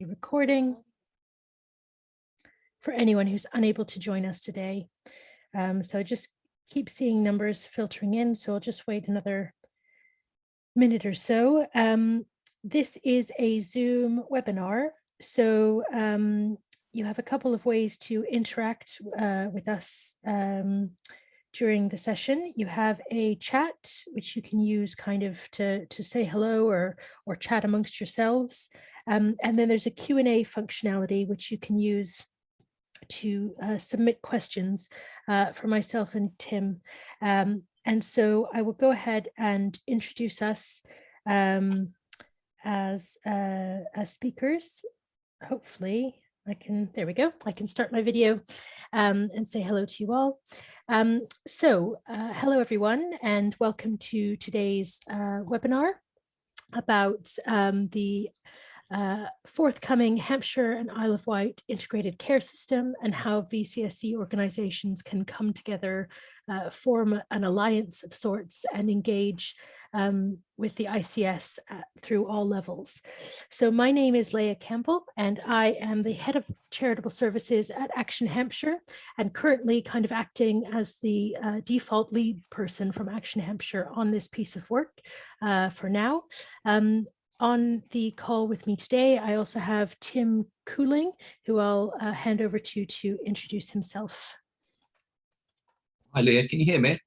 recording for anyone who's unable to join us today. So I just keep seeing numbers filtering in, so I'll just wait another minute or so. This is a Zoom webinar, so you have a couple of ways to interact with us during the session. You have a chat, which you can use kind of to say hello or chat amongst yourselves. And then there's a Q&A functionality, which you can use to submit questions for myself and Tim. And so I will go ahead and introduce us as speakers. Hopefully I can, there we go. I can start my video and say hello to you all. Hello everyone, and welcome to today's webinar about the forthcoming Hampshire and Isle of Wight Integrated Care System and how VCSE organisations can come together, form an alliance of sorts and engage with the ICS through all levels. So my name is Leah Campbell, and I am the Head of Charitable Services at Action Hampshire, and currently kind of acting as the default lead person from Action Hampshire on this piece of work for now. On the call with me today, I also have Tim Cooling, who I'll hand over to introduce himself. Hi Leah, can you hear me?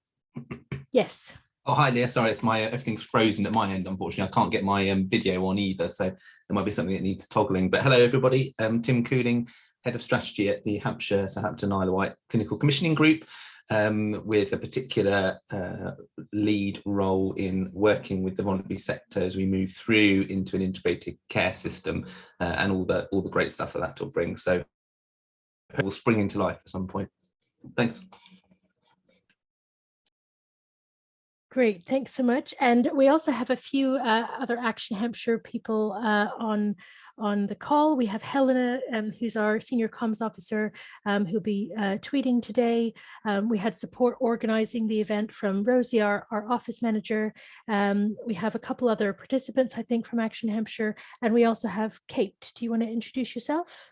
Yes. Oh, hi Leah, sorry, it's my everything's frozen at my end, unfortunately. I can't get my video on either, so there might be something that needs toggling. But hello everybody, Tim Cooling, Head of Strategy at the Hampshire, Southampton, Isle of Wight Clinical Commissioning Group, with a particular lead role in working with the voluntary sector as we move through into an integrated care system and all the great stuff that will bring. So it will spring into life at some point. Thanks. Great, thanks so much. And we also have a few other Action Hampshire people on the call. We have Helena, who's our Senior Comms Officer, who'll be tweeting today. We had support organizing the event from Rosie, our office manager. We have a couple other participants, I think, from Action Hampshire. And we also have Kate. Do you want to introduce yourself?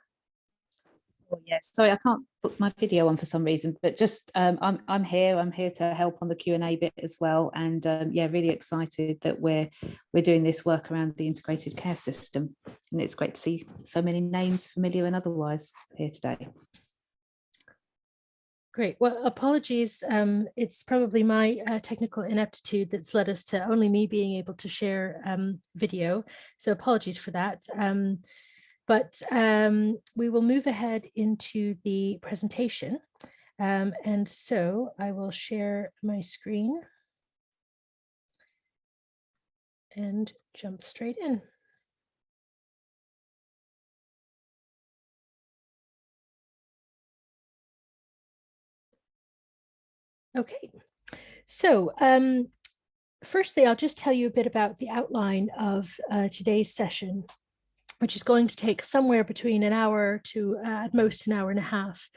Oh, yes, sorry, I can't put my video on for some reason, but just I'm here to help on the Q&A bit as well, and yeah, really excited that we're doing this work around the integrated care system, and it's great to see so many names, familiar and otherwise, here today. Great. Well, apologies. It's probably my technical ineptitude that's led us to only me being able to share video, so apologies for that. But we will move ahead into the presentation. And so I will share my screen and jump straight in. Okay, so firstly, I'll just tell you a bit about the outline of today's session, which is going to take somewhere between an hour to at most an hour and a half.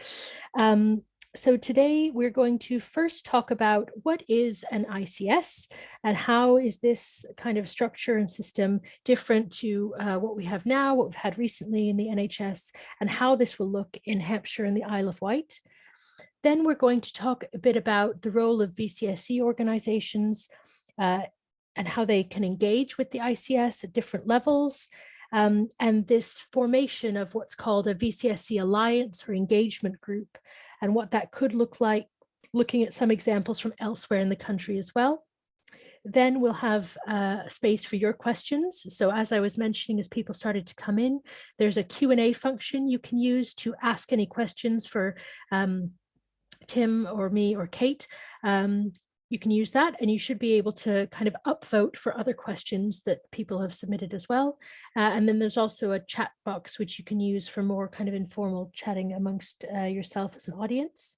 So today we're going to first talk about what is an ICS and how is this kind of structure and system different to what we have now, what we've had recently in the NHS, and how this will look in Hampshire and the Isle of Wight. Then we're going to talk a bit about the role of VCSE organisations and how they can engage with the ICS at different levels. And this formation of what's called a VCSE alliance or engagement group, and what that could look like, looking at some examples from elsewhere in the country as well. Then we'll have space for your questions. So as I was mentioning, as people started to come in, there's a Q&A function you can use to ask any questions for Tim or me or Kate. You can use that, and you should be able to kind of upvote for other questions that people have submitted as well. And then there's also a chat box, which you can use for more kind of informal chatting amongst yourself as an audience.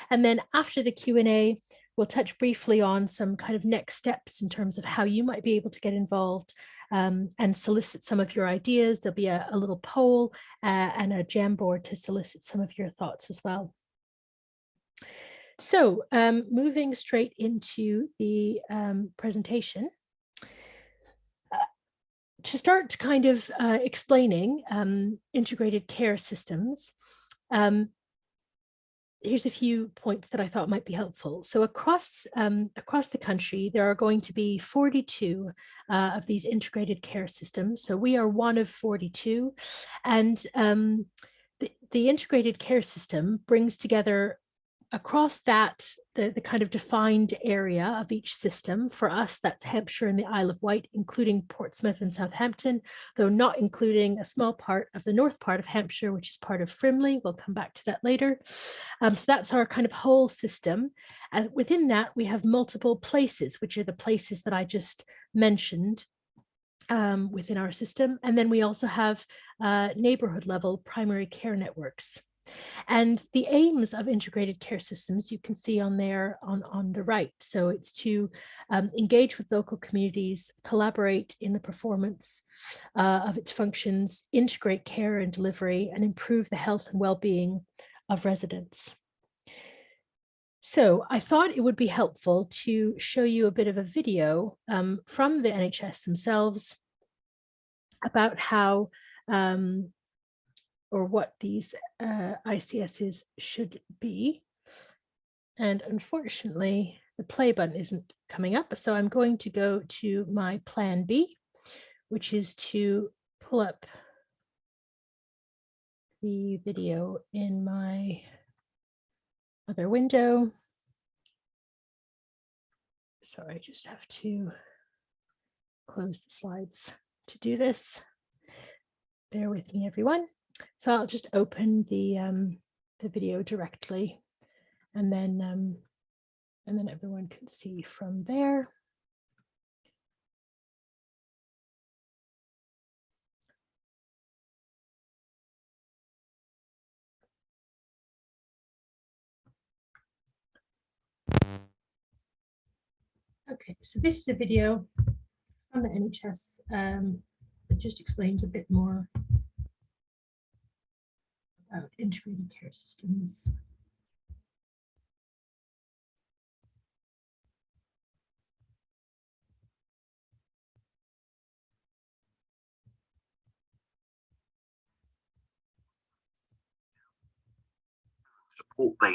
And then after the Q&A, we'll touch briefly on some kind of next steps in terms of how you might be able to get involved and solicit some of your ideas. There'll be a little poll and a Jamboard to solicit some of your thoughts as well. So moving straight into the presentation. to start kind of explaining integrated care systems, here's a few points that I thought might be helpful. So across the country, there are going to be 42 of these integrated care systems. So we are one of 42, and the integrated care system brings together across that, the kind of defined area of each system. For us, that's Hampshire and the Isle of Wight, including Portsmouth and Southampton, though not including a small part of the north part of Hampshire, which is part of Frimley. We'll come back to that later. So that's our kind of whole system. And within that, we have multiple places, which are the places that I just mentioned within our system. And then we also have neighborhood level primary care networks. And the aims of integrated care systems, you can see on there on the right. So it's to engage with local communities, collaborate in the performance of its functions, integrate care and delivery, and improve the health and well-being of residents. So I thought it would be helpful to show you a bit of a video from the NHS themselves about how or what these ICSs should be. And unfortunately, the play button isn't coming up. So I'm going to go to my plan B, which is to pull up the video in my other window. So I just have to close the slides to do this. Bear with me, everyone. So I'll just open the video directly, and then everyone can see from there. Okay, so this is a video from the NHS that just explains a bit more about integrated care systems. Support they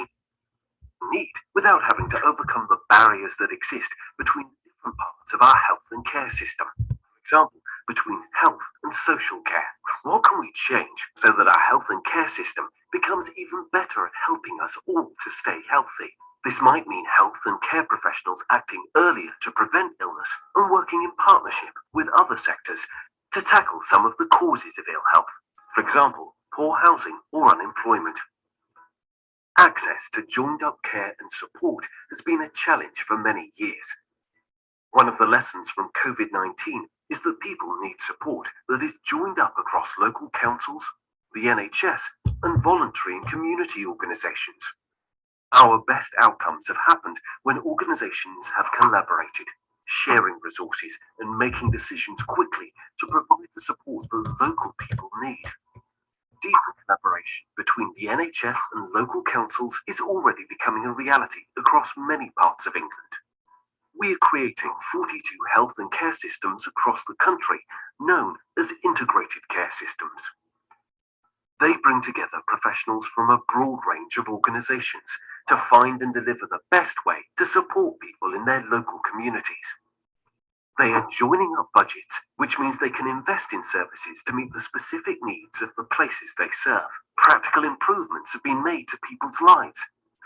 need without having to overcome the barriers that exist between different parts of our health and care system. For example, between health and social care. What can we change so that our health and care system becomes even better at helping us all to stay healthy? This might mean health and care professionals acting earlier to prevent illness and working in partnership with other sectors to tackle some of the causes of ill health. For example, poor housing or unemployment. Access to joined-up care and support has been a challenge for many years. One of the lessons from COVID-19 is that people need support that is joined up across local councils, the NHS, and voluntary and community organisations. Our best outcomes have happened when organisations have collaborated, sharing resources and making decisions quickly to provide the support that local people need. Deeper collaboration between the NHS and local councils is already becoming a reality across many parts of England. We are creating 42 health and care systems across the country, known as integrated care systems. They bring together professionals from a broad range of organisations to find and deliver the best way to support people in their local communities. They are joining up budgets, which means they can invest in services to meet the specific needs of the places they serve. Practical improvements have been made to people's lives,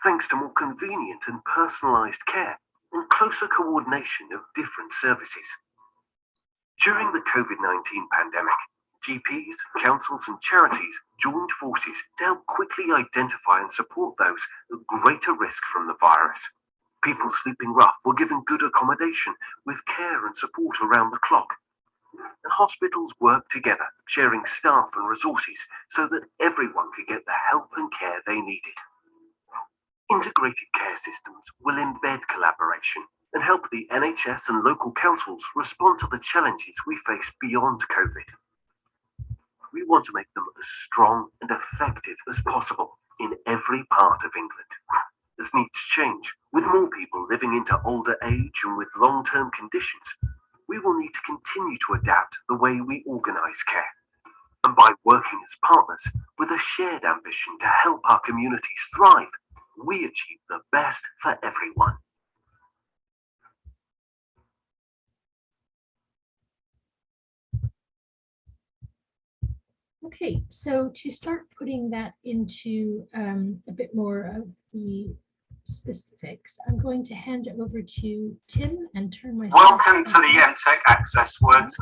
thanks to more convenient and personalised care and closer coordination of different services. During the COVID-19 pandemic, GPs, councils and charities joined forces to help quickly identify and support those at greater risk from the virus. People sleeping rough were given good accommodation with care and support around the clock. And hospitals worked together, sharing staff and resources so that everyone could get the help and care they needed. Integrated care systems will embed collaboration and help the NHS and local councils respond to the challenges we face beyond COVID. We want to make them as strong and effective as possible in every part of England. As needs change, with more people living into older age and with long-term conditions, we will need to continue to adapt the way we organise care. And by working as partners with a shared ambition to help our communities thrive, we achieve the best for everyone. Okay, so to start putting that into a bit more of the specifics, I'm going to hand it over to Tim and turn my. Welcome to the MTech Access Words.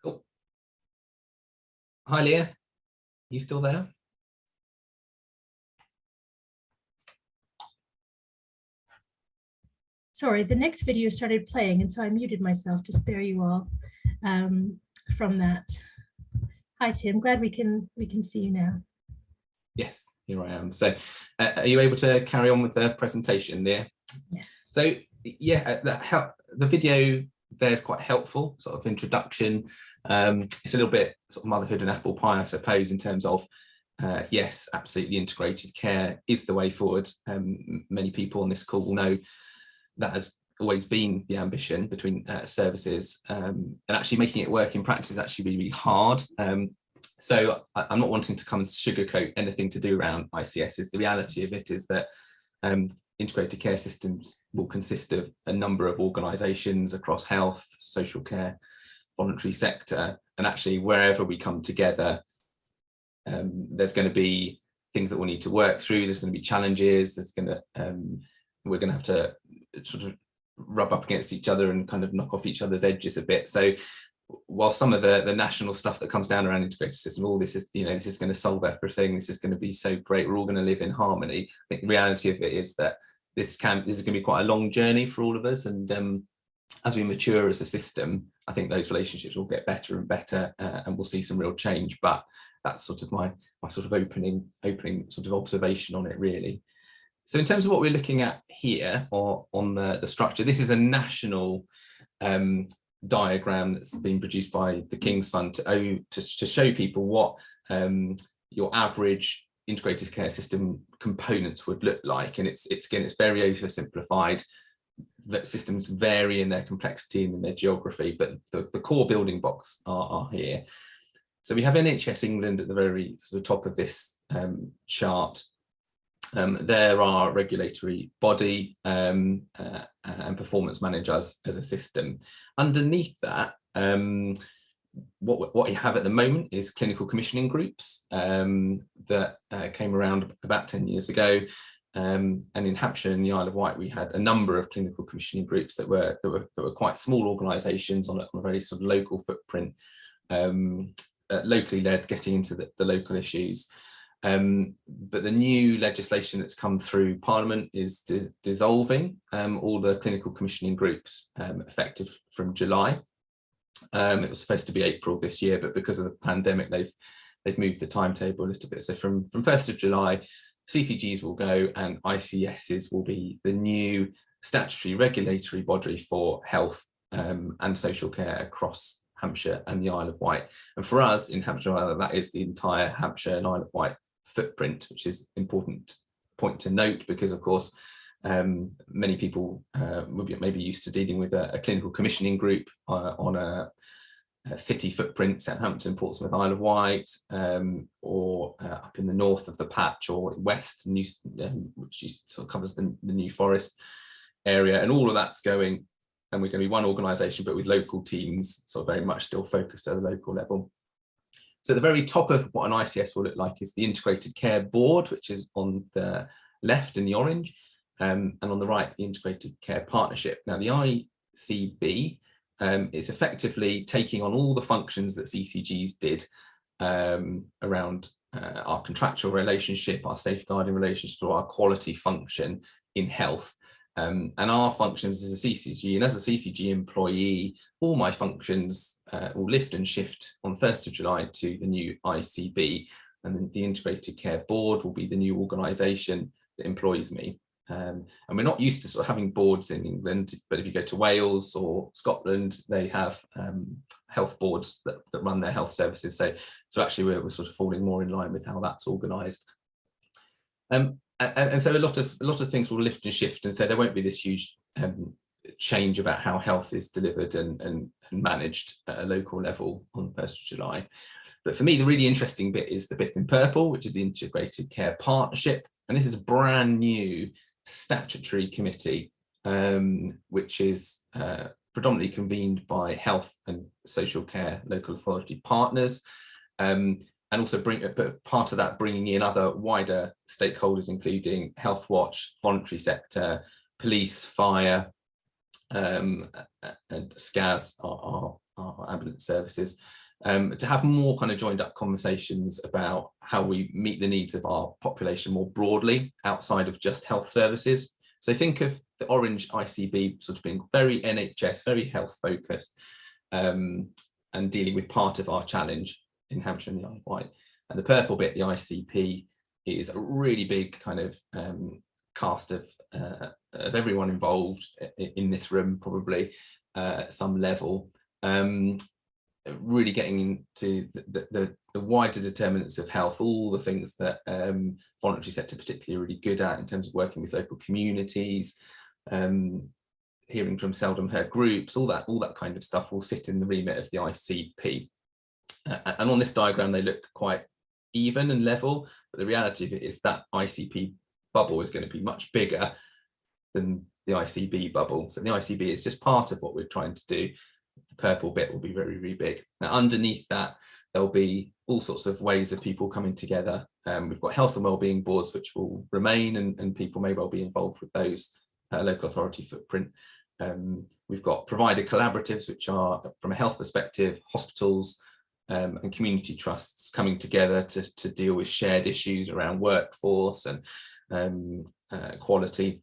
Cool. Hi, Leah. You still there? Sorry, the next video started playing, and so I muted myself to spare you all from that. Hi, Tim. Glad we can see you now. Yes, here I am. So, are you able to carry on with the presentation there? Yes. So, yeah, the video there is quite helpful, sort of introduction. It's a little bit sort of motherhood and apple pie, I suppose, in terms of yes, absolutely, integrated care is the way forward. Many people on this call will know that has always been the ambition between services, and actually making it work in practice is actually really, really hard. So I'm not wanting to come and sugarcoat anything to do around ICSs. The reality of it is that integrated care systems will consist of a number of organisations across health, social care, voluntary sector, and actually wherever we come together, there's going to be things that we'll need to work through. There's going to be challenges. There's going to we're going to have to sort of rub up against each other and kind of knock off each other's edges a bit. So while some of the national stuff that comes down around integrated system, all this is, this is going to solve everything, this is going to be so great, we're all going to live in harmony. I think the reality of it is that this is going to be quite a long journey for all of us, and as we mature as a system, I think those relationships will get better and better, and we'll see some real change. But that's sort of my sort of opening sort of observation on it, really. So in terms of what we're looking at here, or on the structure, this is a national diagram that's been produced by the King's Fund to show people what your average integrated care system components would look like. And it's very oversimplified. That systems vary in their complexity and in their geography, but the core building blocks are here. So we have NHS England at the very sort of top of this chart. There are regulatory body and performance managers as a system. Underneath that, what you have at the moment is clinical commissioning groups that came around about 10 years ago. And in Hampshire and the Isle of Wight, we had a number of clinical commissioning groups that were quite small organisations on a very sort of local footprint, locally led, getting into the local issues. But the new legislation that's come through Parliament is dissolving all the clinical commissioning groups effective from July. It was supposed to be April this year, but because of the pandemic, they've moved the timetable a little bit. So from 1st of July, CCGs will go and ICSs will be the new statutory regulatory body for health and social care across Hampshire and the Isle of Wight. And for us in Hampshire and Isle, that is the entire Hampshire and Isle of Wight footprint, which is an important point to note, because of course many people will be maybe used to dealing with a clinical commissioning group on a city footprint, Southampton, Portsmouth, Isle of Wight, or up in the north of the patch, or west, which sort of covers the New Forest area, and all of that's going, and we're going to be one organisation but with local teams, sort of very much still focused at the local level. So at the very top of what an ICS will look like is the Integrated Care Board, which is on the left in the orange, and on the right, the Integrated Care Partnership. Now, the ICB is effectively taking on all the functions that CCGs did around our contractual relationship, our safeguarding relationship, or our quality function in health. And our functions as a CCG, and as a CCG employee, all my functions will lift and shift on 1st of July to the new ICB, and then the Integrated Care Board will be the new organisation that employs me. And we're not used to sort of having boards in England, but if you go to Wales or Scotland, they have health boards that run their health services. So actually we're sort of falling more in line with how that's organised. and so a lot of things will lift and shift, and so there won't be this huge change about how health is delivered and managed at a local level on the 1st of July. But for me, the really interesting bit is the bit in purple, which is the Integrated Care Partnership. And this is a brand new statutory committee, which is predominantly convened by health and social care local authority partners. And also part of that bringing in other wider stakeholders, including Health Watch, voluntary sector, police, fire, and SCAS, our ambulance services, to have more kind of joined up conversations about how we meet the needs of our population more broadly outside of just health services. So think of the orange ICB sort of being very NHS, very health focused, and dealing with part of our challenge in Hampshire and the Isle of Wight. And the purple bit, the ICP, is a really big kind of cast of everyone involved in this room, probably at some level, really getting into the wider determinants of health, all the things that voluntary sector particularly are really good at in terms of working with local communities, hearing from seldom heard groups, all that kind of stuff will sit in the remit of the ICP. And on this diagram, they look quite even and level, but the reality of it is that ICP bubble is going to be much bigger than the ICB bubble. So the ICB is just part of what we're trying to do. The purple bit will be very, very big. Now, underneath that, there'll be all sorts of ways of people coming together. We've got health and wellbeing boards, which will remain, and people may well be involved with those, local authority footprint. We've got provider collaboratives, which are, from a health perspective, hospitals and community trusts coming together to deal with shared issues around workforce and quality.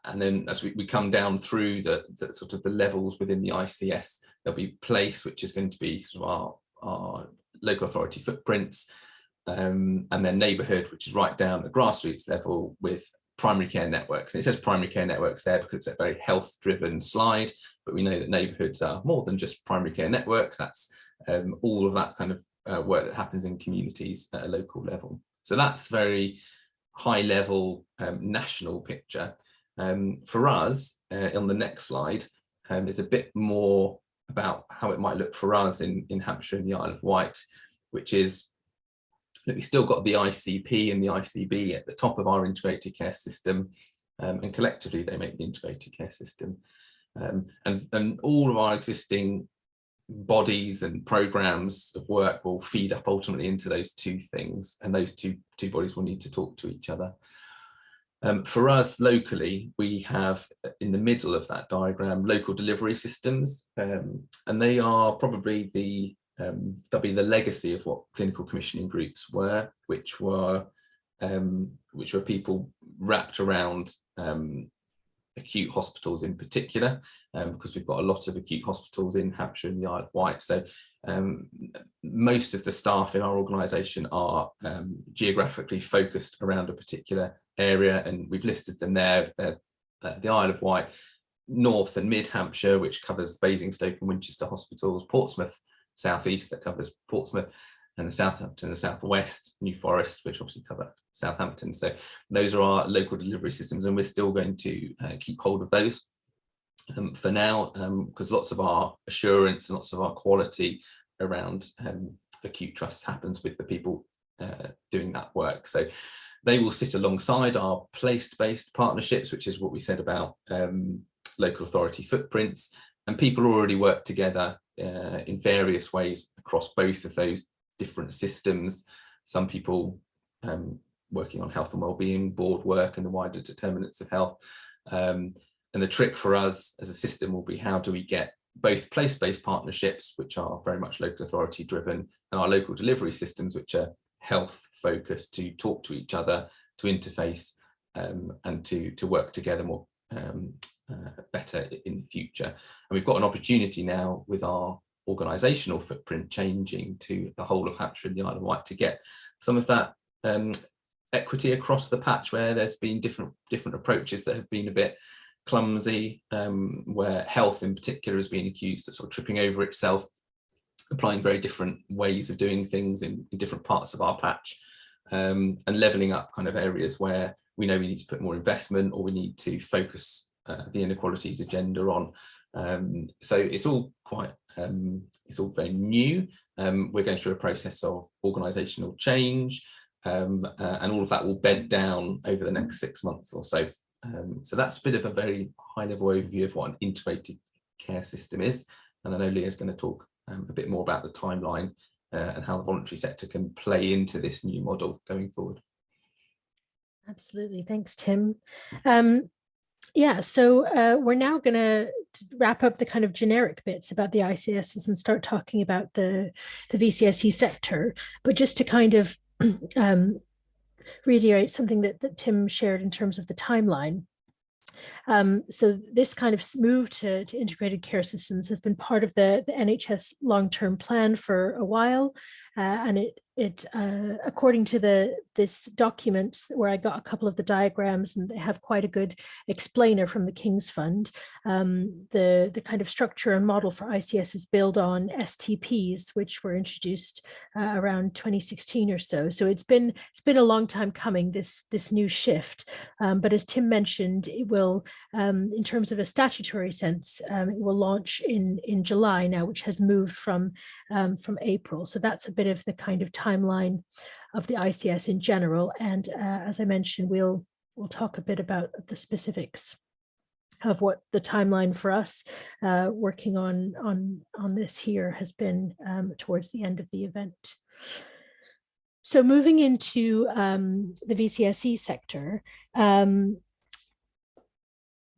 And then as we come down through the sort of the levels within the ICS, there'll be place, which is going to be sort of our local authority footprints, and then neighbourhood, which is right down the grassroots level with primary care networks. And it says primary care networks there because it's a very health driven slide, but we know that neighbourhoods are more than just primary care networks. That's all of that kind of work that happens in communities at a local level. So that's very high level national picture. For us, on the next slide, is a bit more about how it might look for us in Hampshire and the Isle of Wight, which is that we still got the ICP and the ICB at the top of our integrated care system, and collectively they make the integrated care system. And all of our existing bodies and programs of work will feed up ultimately into those two things, and those two bodies will need to talk to each other. For us locally, we have in the middle of that diagram local delivery systems, and they are probably they'll be the legacy of what clinical commissioning groups were, which were people wrapped around acute hospitals in particular, because we've got a lot of acute hospitals in Hampshire and the Isle of Wight. So most of the staff in our organisation are geographically focused around a particular area, and we've listed them there. They're the Isle of Wight, North and Mid Hampshire, which covers Basingstoke and Winchester hospitals, Portsmouth South East, that covers Portsmouth, and the Southampton, the South West, New Forest, which obviously cover Southampton. So those are our local delivery systems, and we're still going to keep hold of those for now, because lots of our assurance and lots of our quality around acute trusts happens with the people doing that work. So they will sit alongside our place-based partnerships, which is what we said about local authority footprints, and people already work together in various ways across both of those different systems. Some people working on health and wellbeing, board work and the wider determinants of health. And the trick for us as a system will be, how do we get both place-based partnerships, which are very much local authority driven, and our local delivery systems, which are health focused, to talk to each other, to interface, and to work together more better in the future. And we've got an opportunity now with our organisational footprint changing to the whole of Hampshire and the Isle of Wight to get some of that equity across the patch, where there's been different approaches that have been a bit clumsy, where health in particular has been accused of sort of tripping over itself, applying very different ways of doing things in different parts of our patch. and levelling up kind of areas where we know we need to put more investment or we need to focus the inequalities agenda on. So it's all quite, it's all very new. We're going through a process of organisational change, and all of that will bed down over the next 6 months or so. So that's a bit of a very high level overview of what an integrated care system is. And I know Leah's going to talk a bit more about the timeline and how the voluntary sector can play into this new model going forward. Absolutely. Thanks, Tim. Yeah, so we're now going to wrap up the kind of generic bits about the ICSs and start talking about the VCSE sector. But just to kind of reiterate something that Tim shared in terms of the timeline. So this kind of move to integrated care systems has been part of the NHS long-term plan for a while, and it according to this document where I got a couple of the diagrams, and they have quite a good explainer from the King's Fund. The kind of structure and model for ICS is built on STPs, which were introduced around 2016 or so. So it's been a long time coming, this new shift. But as Tim mentioned, it will, in terms of a statutory sense, it will launch in July now, which has moved from April. So that's a bit of the kind of timeline of the ICS in general. And as I mentioned, we'll talk a bit about the specifics of what the timeline for us working on this here has been towards the end of the event. So moving into the VCSE sector,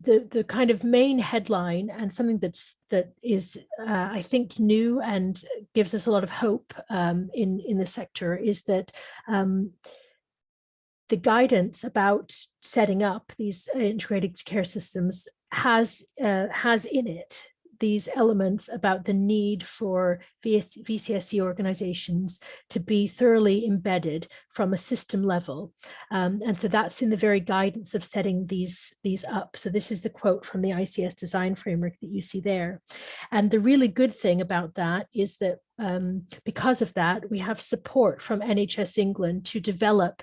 the kind of main headline and something that is I think new and gives us a lot of hope in the sector is that the guidance about setting up these integrated care systems has in it these elements about the need for VCSE organizations to be thoroughly embedded from a system level. And so that's in the very guidance of setting these up. So this is the quote from the ICS design framework that you see there. And the really good thing about that is that because of that, we have support from NHS England to develop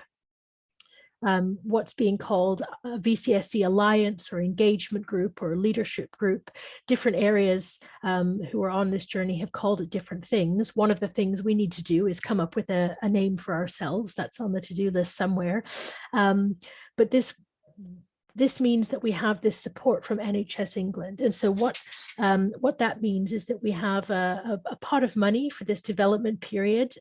what's being called a VCSE alliance or engagement group or leadership group. Different areas who are on this journey have called it different things. One of the things we need to do is come up with a name for ourselves. That's on the to-do list somewhere. But this means that we have this support from NHS England. And so what that means is that we have a pot of money for this development period,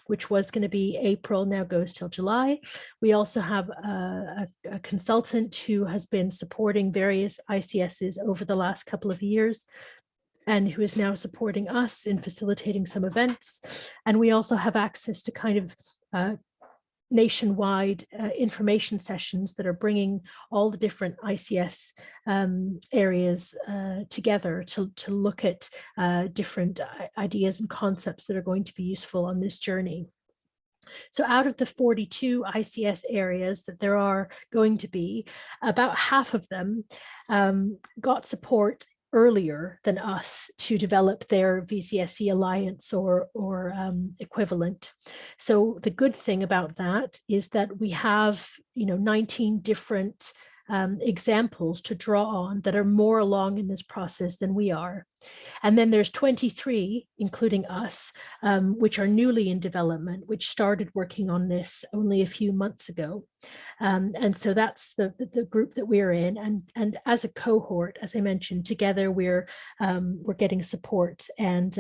which was going to be April, now goes till July. We also have a consultant who has been supporting various ICSs over the last couple of years and who is now supporting us in facilitating some events. And we also have access to kind of nationwide information sessions that are bringing all the different ICS areas together to look at different ideas and concepts that are going to be useful on this journey. So out of the 42 ICS areas that there are going to be, about half of them got support earlier than us to develop their VCSE alliance or equivalent. So the good thing about that is that we have 19 different examples to draw on that are more along in this process than we are. And then there's 23, including us, which are newly in development, which started working on this only a few months ago. And so that's the group that we're in. And as a cohort, as I mentioned, together we're getting support and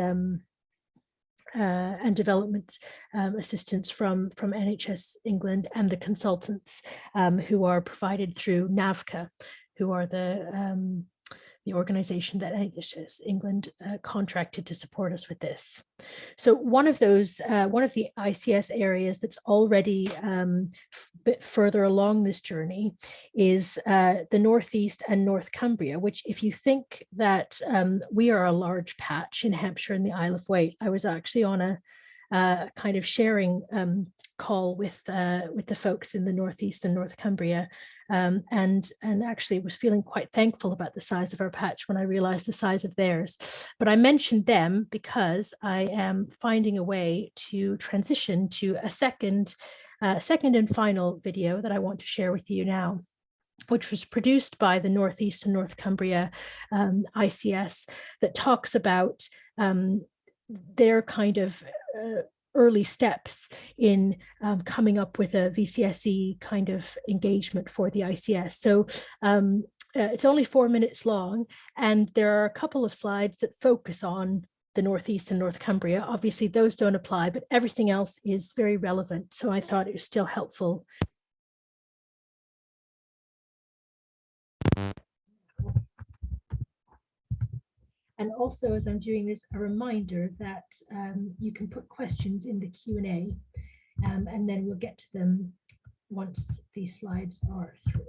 development assistance from NHS England and the consultants who are provided through NAVCA, who are the organization that NHS England contracted to support us with this. So one of the ICS areas that's already a bit further along this journey is the Northeast and North Cumbria, which if you think that we are a large patch in Hampshire and the Isle of Wight, I was actually on a kind of sharing call with the folks in the Northeast and North Cumbria, and actually was feeling quite thankful about the size of our patch when I realized the size of theirs. But I mentioned them because I am finding a way to transition to a second second and final video that I want to share with you now, which was produced by the North East and North Cumbria ICS, that talks about their kind of early steps in coming up with a VCSE kind of engagement for the ICS. So it's only 4 minutes long, and there are a couple of slides that focus on the Northeast and North Cumbria. Obviously, those don't apply, but everything else is very relevant. So I thought it was still helpful. And also, as I'm doing this, a reminder that you can put questions in the Q&A, and then we'll get to them once these slides are through.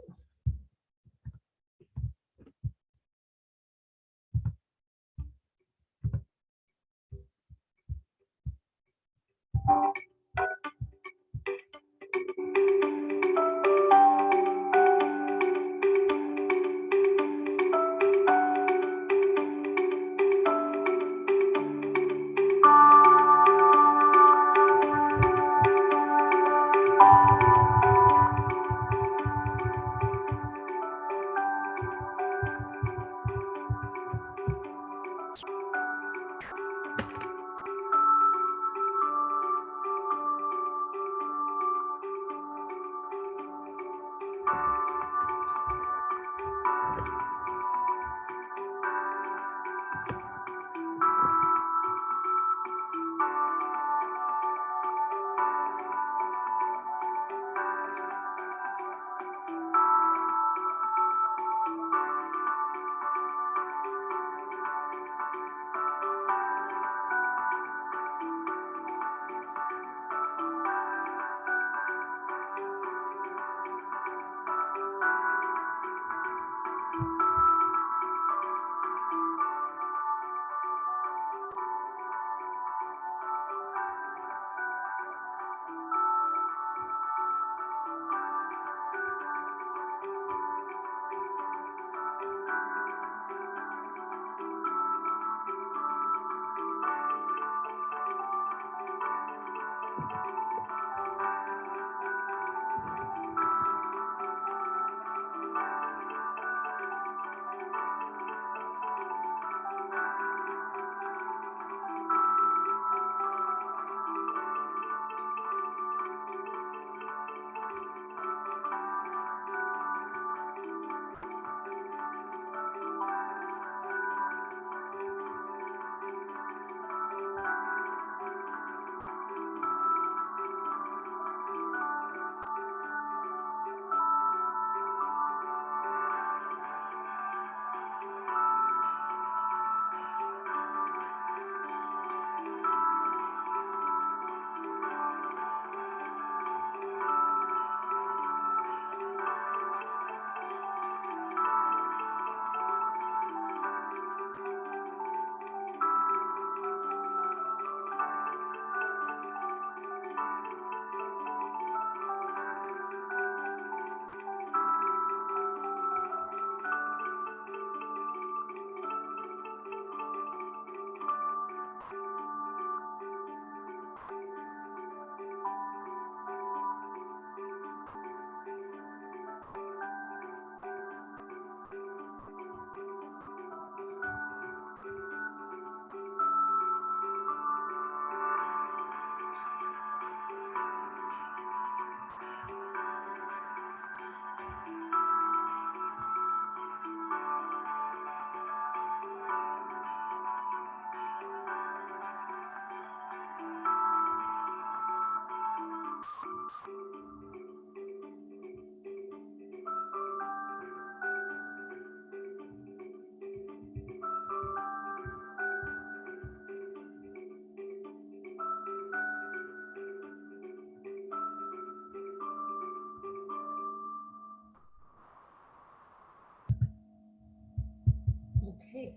Okay,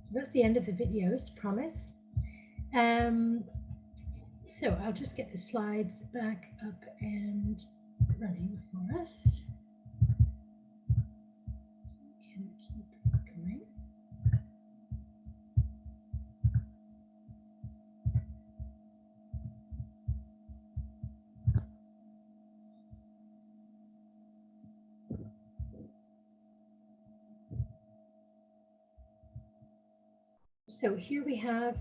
so that's the end of the videos, promise. So I'll just get the slides back up and running for us. Can keep going. So here we have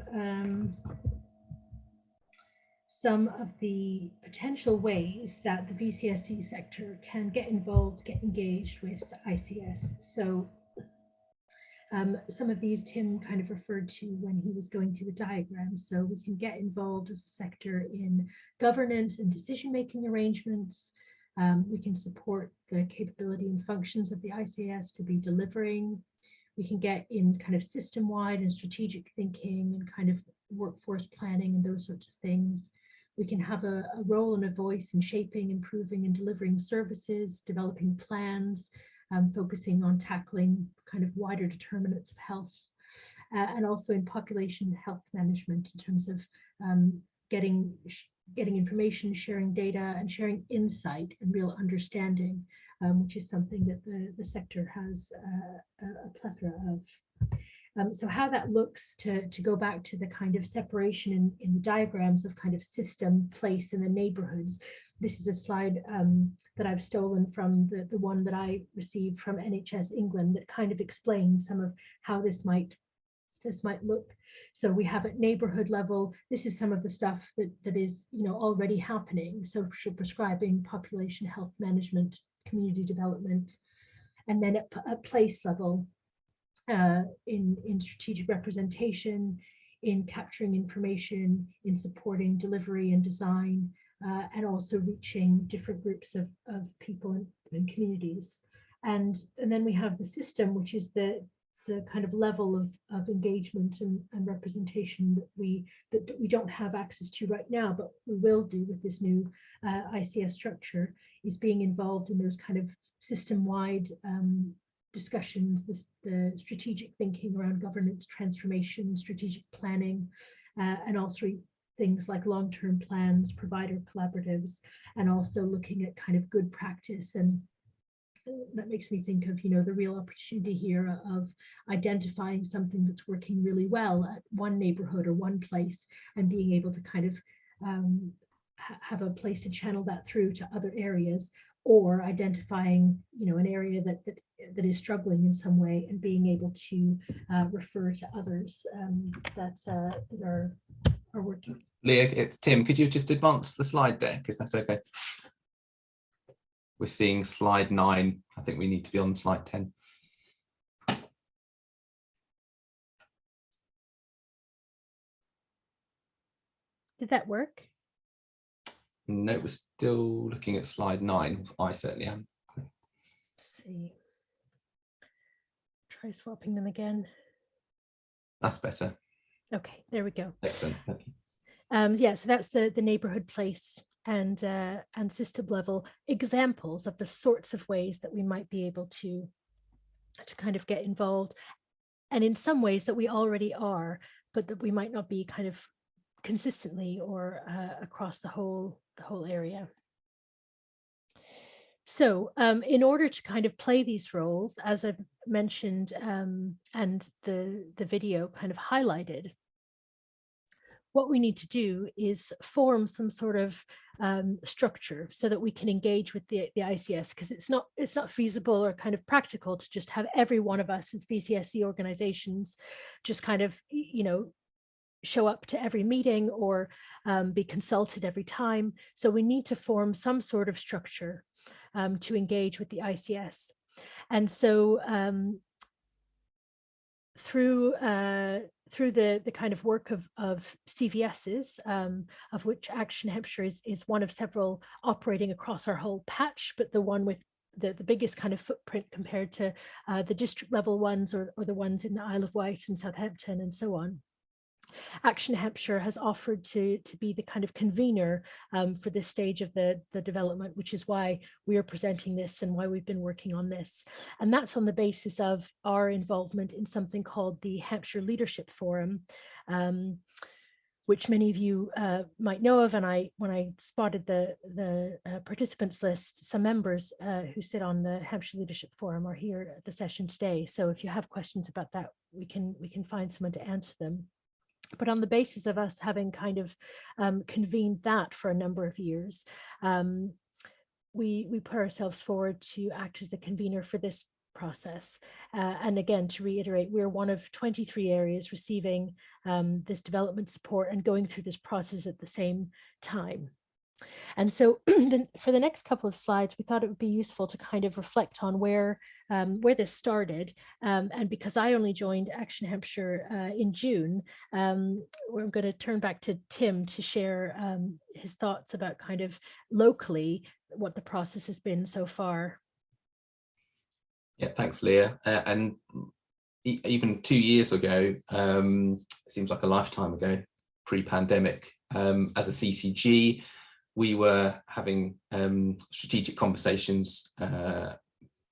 some of the potential ways that the VCSE sector can get involved, get engaged with ICS. So some of these Tim kind of referred to when he was going through the diagram. So we can get involved as a sector in governance and decision-making arrangements. We can support the capability and functions of the ICS to be delivering. We can get in kind of system-wide and strategic thinking and kind of workforce planning and those sorts of things. We can have a role and a voice in shaping, improving and delivering services, developing plans, focusing on tackling kind of wider determinants of health, and also in population health management in terms of getting information, sharing data and sharing insight and real understanding, which is something that the sector has a plethora of. So how that looks, to go back to the kind of separation in the diagrams of kind of system, place, and the neighborhoods. This is a slide that I've stolen from the one that I received from NHS England that kind of explains some of how this might look. So we have at neighborhood level, this is some of the stuff that is, you know, already happening. Social prescribing, population health management, community development, and then at place level, in strategic representation, in capturing information, in supporting delivery and design, and also reaching different groups of people and communities. And then we have the system, which is the kind of level of engagement and representation that we don't have access to right now, but we will do with this new ICS structure, is being involved in those kind of system-wide discussions, the strategic thinking around governance transformation, strategic planning, and also things like long-term plans, provider collaboratives, and also looking at kind of good practice. And that makes me think of, you know, the real opportunity here of identifying something that's working really well at one neighborhood or one place and being able to kind of have a place to channel that through to other areas, or identifying, you know, an area that is struggling in some way and being able to refer to others that are working. Leah, it's Tim. Could you just advance the slide deck? Is that okay? We're seeing slide 9. I think we need to be on slide 10. Did that work? No, we're still looking at slide 9. I certainly am. Let's see. Try swapping them again. That's better. Okay, there we go. Excellent. Thank you. Yeah, so that's the neighborhood, place, and system level examples of the sorts of ways that we might be able to kind of get involved, and in some ways that we already are, but that we might not be kind of consistently or across the whole area. So in order to kind of play these roles, as I've mentioned, and the video kind of highlighted, what we need to do is form some sort of structure so that we can engage with the ICS, because it's not feasible or kind of practical to just have every one of us as VCSE organizations just kind of, you know, show up to every meeting or be consulted every time. So we need to form some sort of structure to engage with the ICS. And so through the kind of work of CVSs, of which Action Hampshire is one of several operating across our whole patch, but the one with the biggest kind of footprint compared to the district level ones or the ones in the Isle of Wight and Southampton and so on. Action Hampshire has offered to be the kind of convener for this stage of the development, which is why we are presenting this and why we've been working on this. And that's on the basis of our involvement in something called the Hampshire Leadership Forum, which many of you might know of. And when I spotted the participants list, some members who sit on the Hampshire Leadership Forum are here at the session today. So if you have questions about that, we can find someone to answer them. But on the basis of us having kind of convened that for a number of years, we put ourselves forward to act as the convener for this process. And again, to reiterate, we're one of 23 areas receiving this development support and going through this process at the same time. And so for the next couple of slides, we thought it would be useful to kind of reflect on where this started. And because I only joined Action Hampshire in June, we're going to turn back to Tim to share his thoughts about kind of locally what the process has been so far. Yeah, thanks, Leah. And even 2 years ago, it seems like a lifetime ago, pre-pandemic, as a CCG, we were having strategic conversations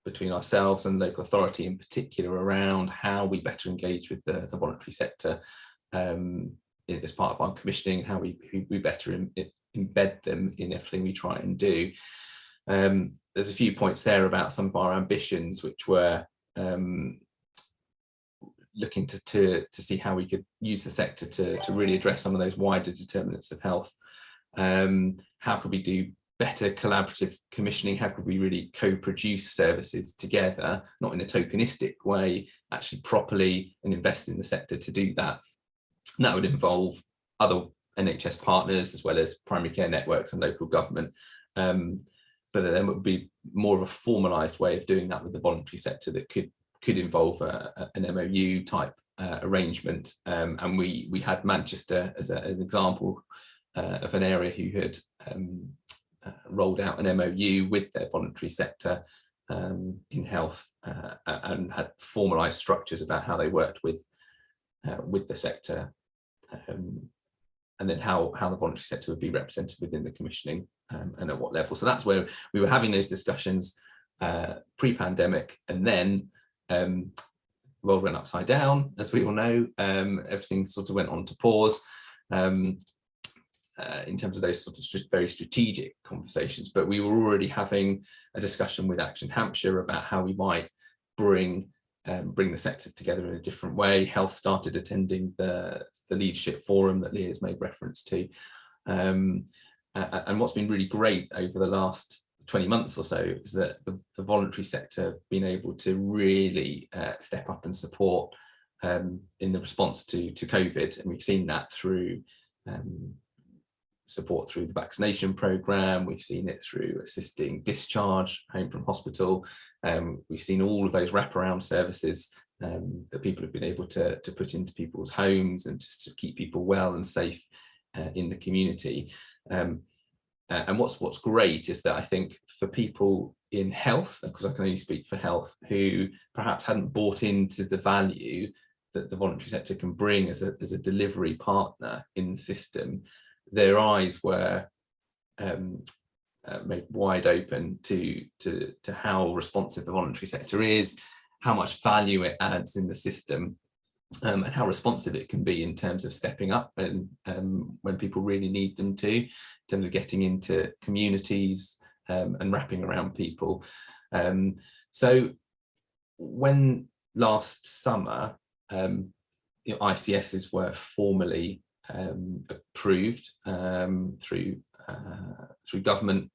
between ourselves and local authority in particular around how we better engage with the voluntary sector as part of our commissioning, how we better embed them in everything we try and do. There's a few points there about some of our ambitions, which were looking to see how we could use the sector to really address some of those wider determinants of health. How could we do better collaborative commissioning? How could we really co-produce services together, not in a tokenistic way, actually properly, and invest in the sector to do that? And that would involve other NHS partners as well as primary care networks and local government. But then it would be more of a formalised way of doing that with the voluntary sector that could involve an MOU type arrangement. And we had Manchester as an example of an area who had rolled out an MOU with their voluntary sector in health and had formalised structures about how they worked with the sector, and then how the voluntary sector would be represented within the commissioning and at what level. So that's where we were having those discussions pre-pandemic, and then the world went upside down, as we all know. Everything sort of went on to pause in terms of those sort of very strategic conversations, but we were already having a discussion with Action Hampshire about how we might bring the sector together in a different way. Health started attending the Leadership Forum that Leah's made reference to. And what's been really great over the last 20 months or so is that the voluntary sector have been able to really step up and support in the response to COVID. And we've seen that through support through the vaccination programme. We've seen it through assisting discharge home from hospital. We've seen all of those wraparound services that people have been able to put into people's homes and just to keep people well and safe in the community. And what's great is that I think for people in health, because I can only speak for health, who perhaps hadn't bought into the value that the voluntary sector can bring as a delivery partner in the system, their eyes were made wide open to how responsive the voluntary sector is, how much value it adds in the system, and how responsive it can be in terms of stepping up and when people really need them to, in terms of getting into communities and wrapping around people. So when last summer ICSs were formally approved through government,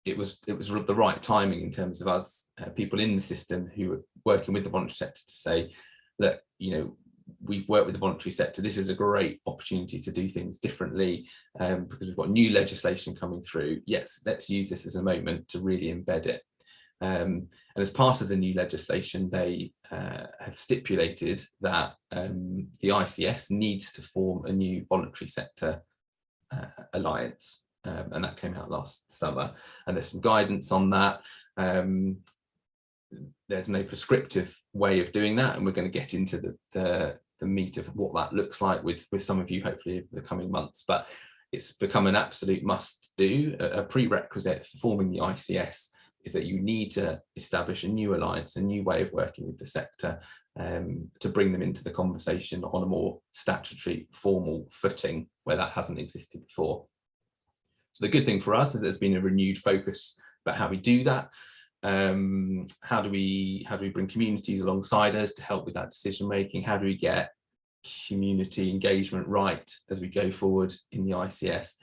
it was the right timing in terms of us people in the system who were working with the voluntary sector to say that, you know, we've worked with the voluntary sector, this is a great opportunity to do things differently because we've got new legislation coming through. Yes, let's use this as a moment to really embed it. And as part of the new legislation, they have stipulated that the ICS needs to form a new voluntary sector alliance, and that came out last summer. And there's some guidance on that. There's no prescriptive way of doing that, and we're going to get into the meat of what that looks like with some of you hopefully over the coming months. But it's become an absolute must do. A prerequisite for forming the ICS is that you need to establish a new alliance, a new way of working with the sector to bring them into the conversation on a more statutory formal footing where that hasn't existed before. So the good thing for us is there's been a renewed focus about how we do that. How do we bring communities alongside us to help with that decision making? How do we get community engagement right as we go forward in the ICS?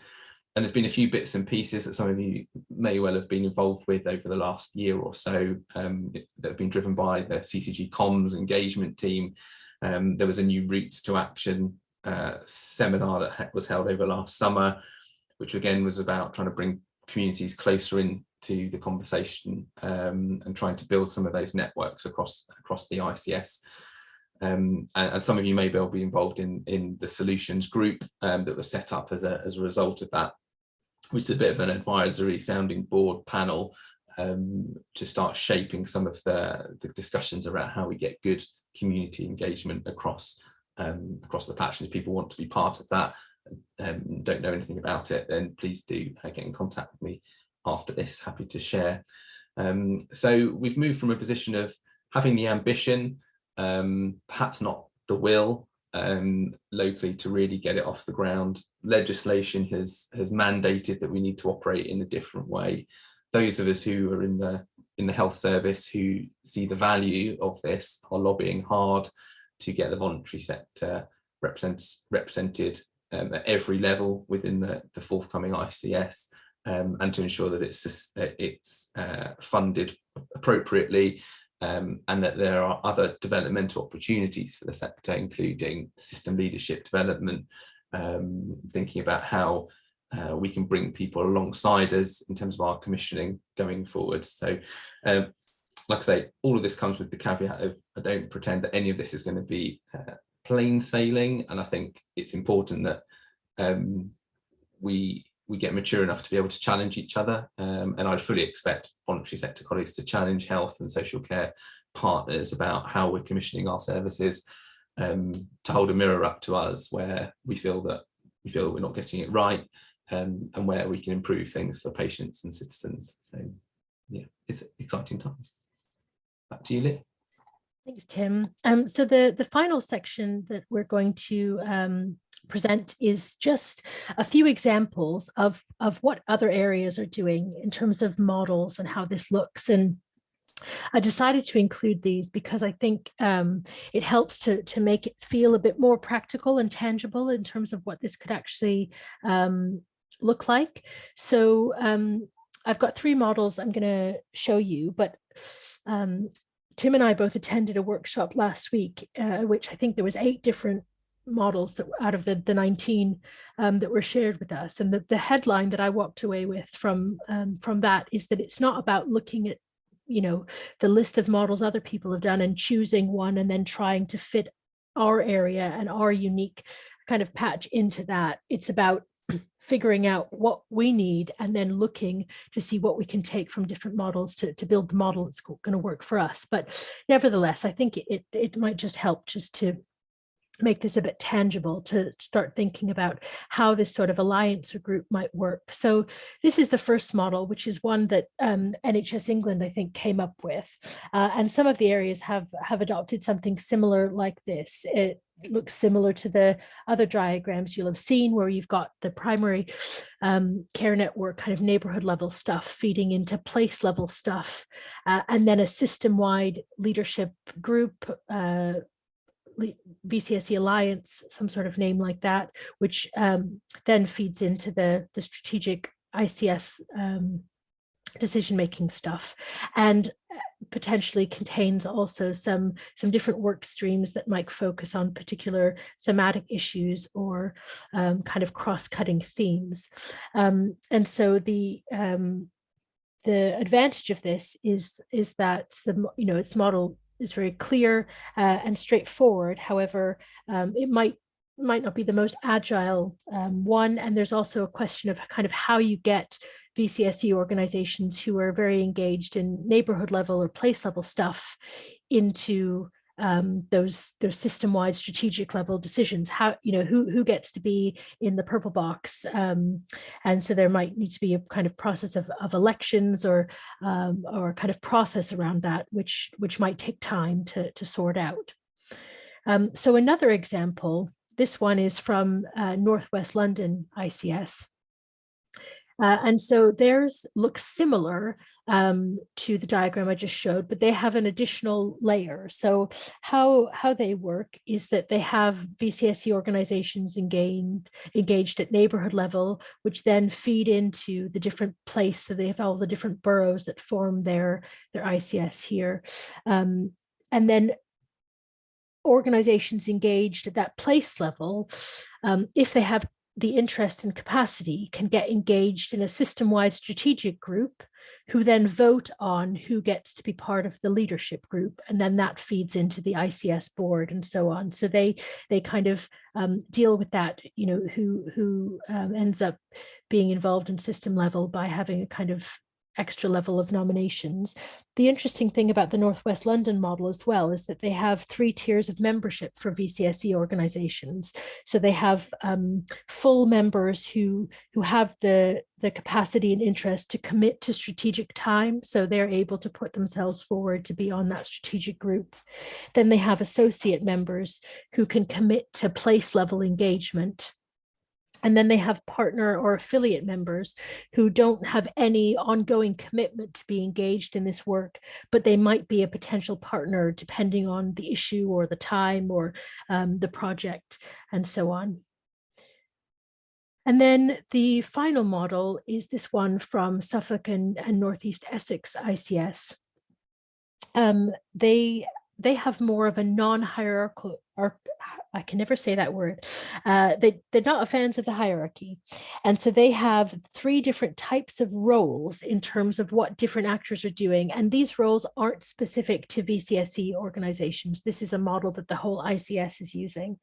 there's been a few bits and pieces that some of you may well have been involved with over the last year or so that have been driven by the CCG Comms engagement team. There was a new Routes to Action seminar that was held over last summer, which again was about trying to bring communities closer into the conversation and trying to build some of those networks across the ICS. And some of you may well be involved in the solutions group that was set up as a result of that, which is a bit of an advisory sounding board panel to start shaping some of the discussions around how we get good community engagement across the patch. And if people want to be part of that, don't know anything about it, then please do get in contact with me after this. Happy to share. So we've moved from a position of having the ambition, perhaps not the will, locally to really get it off the ground. Legislation has mandated that we need to operate in a different way. Those of us who are in the health service who see the value of this are lobbying hard to get the voluntary sector represented at every level within the forthcoming ICS, and to ensure that it's funded appropriately, and that there are other developmental opportunities for the sector, including system leadership development, thinking about how we can bring people alongside us in terms of our commissioning going forward. So like I say, all of this comes with the caveat of I don't pretend that any of this is going to be plain sailing, and I think it's important that we get mature enough to be able to challenge each other, and I fully expect voluntary sector colleagues to challenge health and social care partners about how we're commissioning our services, to hold a mirror up to us where we feel that we're not getting it right, and where we can improve things for patients and citizens. So yeah, it's exciting times. Back to you, Liv. Thanks, Tim. So the final section that we're going to present is just a few examples of what other areas are doing in terms of models and how this looks. And I decided to include these because I think it helps to make it feel a bit more practical and tangible in terms of what this could actually look like. So I've got 3 models I'm going to show you, but Tim and I both attended a workshop last week, which I think there was 8 different models that out of the 19 that were shared with us. And the headline that I walked away with from that is that it's not about looking at, the list of models other people have done and choosing one and then trying to fit our area and our unique kind of patch into that. It's about figuring out what we need and then looking to see what we can take from different models to build the model that's going to work for us. But nevertheless, I think it might just help just to make this a bit tangible, to start thinking about how this sort of alliance or group might work. So this is the first model, which is one that NHS England, I think, came up with. And some of the areas have adopted something similar like this. It looks similar to the other diagrams you'll have seen, where you've got the primary care network kind of neighborhood level stuff feeding into place level stuff, and then a system-wide leadership group, VCSE Alliance, some sort of name like that, which then feeds into the strategic ICS decision-making stuff, and potentially contains also some different work streams that might focus on particular thematic issues or kind of cross-cutting themes. And so the advantage of this is that its model is very clear and straightforward. However, it might not be the most agile one. And there's also a question of kind of how you get VCSE organizations who are very engaged in neighborhood level or place level stuff into those system-wide strategic level decisions. How, who gets to be in the purple box, and so there might need to be a kind of process of elections or kind of process around that, which might take time to sort out. So another example, this one is from Northwest London ICS. And so theirs looks similar to the diagram I just showed, but they have an additional layer. So how they work is that they have VCSE organizations engaged at neighborhood level, which then feed into the different place. So they have all the different boroughs that form their ICS here. And then organizations engaged at that place level, if they have the interest and capacity, can get engaged in a system-wide strategic group who then vote on who gets to be part of the leadership group, and then that feeds into the ICS board and so on. So they kind of deal with that, who ends up being involved in system level by having a kind of extra level of nominations. The interesting thing about the Northwest London model as well is that they have 3 tiers of membership for VCSE organizations. So they have full members who have the capacity and interest to commit to strategic time. So they're able to put themselves forward to be on that strategic group. Then they have associate members who can commit to place level engagement. And then they have partner or affiliate members who don't have any ongoing commitment to be engaged in this work, but they might be a potential partner depending on the issue or the time or the project and so on. And then the final model is this one from Suffolk and Northeast Essex ICS. They have more of a non-hierarchical, I can never say that word. They're not fans of the hierarchy. And so they have 3 different types of roles in terms of what different actors are doing. And these roles aren't specific to VCSE organizations. This is a model that the whole ICS is using.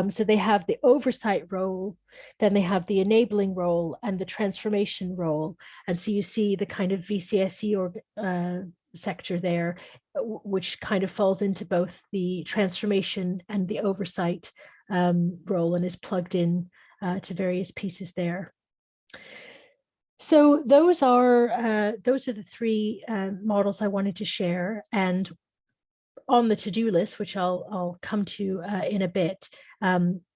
So they have the oversight role, then they have the enabling role and the transformation role. And so you see the kind of VCSE sector there, which kind of falls into both the transformation and the oversight role and is plugged in to various pieces there. So those are the 3 models I wanted to share. And on the to-do list, which I'll come to in a bit,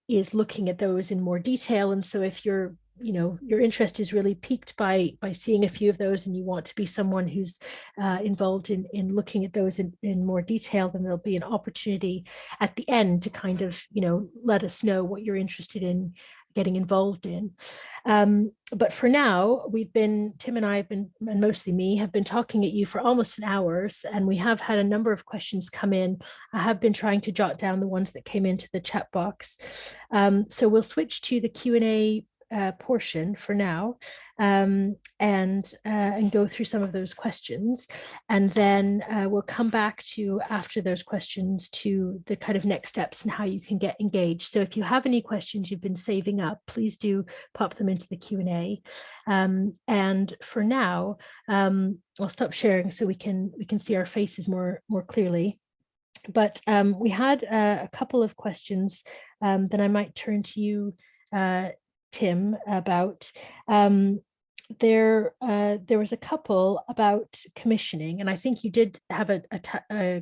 is looking at those in more detail. And so if your interest is really piqued by seeing a few of those and you want to be someone who's involved in looking at those in more detail, then there'll be an opportunity at the end to kind of, let us know what you're interested in getting involved in. But for now, Tim and I have been, and mostly me, have been talking at you for almost an hour, and we have had a number of questions come in. I have been trying to jot down the ones that came into the chat box. So we'll switch to the Q&A portion for now, and go through some of those questions, and then we'll come back to, after those questions, to the kind of next steps and how you can get engaged. So if you have any questions you've been saving up, please do pop them into the Q&A. And for now, I'll stop sharing so we can see our faces more clearly. But we had a couple of questions that I might turn to you, Tim, about. There was a couple about commissioning, and I think you did have a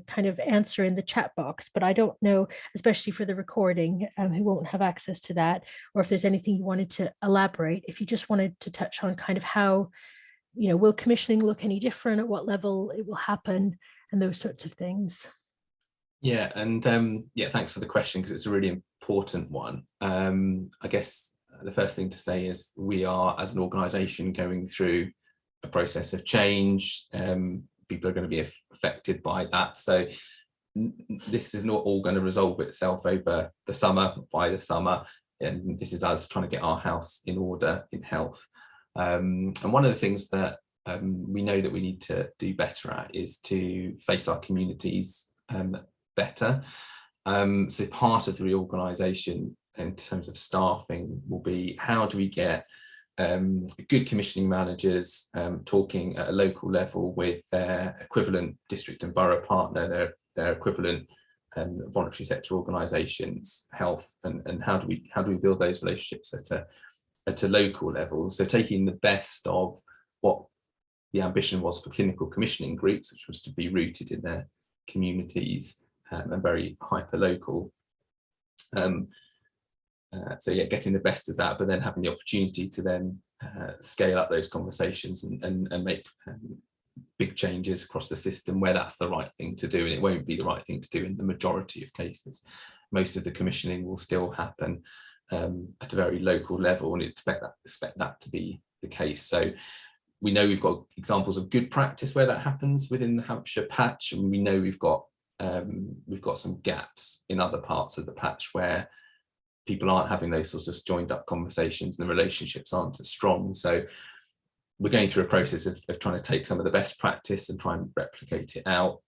kind of answer in the chat box, but I don't know, especially for the recording, who won't have access to that, or if there's anything you wanted to elaborate. If you just wanted to touch on kind of how, will commissioning look any different, at what level it will happen, and those sorts of things. Yeah, and yeah, thanks for the question, because it's a really important one. I guess the first thing to say is we are, as an organisation, going through a process of change. People are going to be affected by that. So this is not all going to resolve itself over the summer, by the summer. And this is us trying to get our house in order in health. And one of the things that we know that we need to do better at is to face our communities better. So part of the reorganisation in terms of staffing will be, how do we get good commissioning managers talking at a local level with their equivalent district and borough partner, their equivalent voluntary sector organisations, health, and how do we build those relationships at a local level? So taking the best of what the ambition was for clinical commissioning groups, which was to be rooted in their communities and very hyper local. So yeah, getting the best of that, but then having the opportunity to then scale up those conversations and make big changes across the system where that's the right thing to do, and it won't be the right thing to do in the majority of cases. Most of the commissioning will still happen at a very local level, and expect that to be the case. So we know we've got examples of good practice where that happens within the Hampshire patch, and we know we've got some gaps in other parts of the patch where people aren't having those sorts of joined up conversations and the relationships aren't as strong. So we're going through a process of trying to take some of the best practice and try and replicate it out.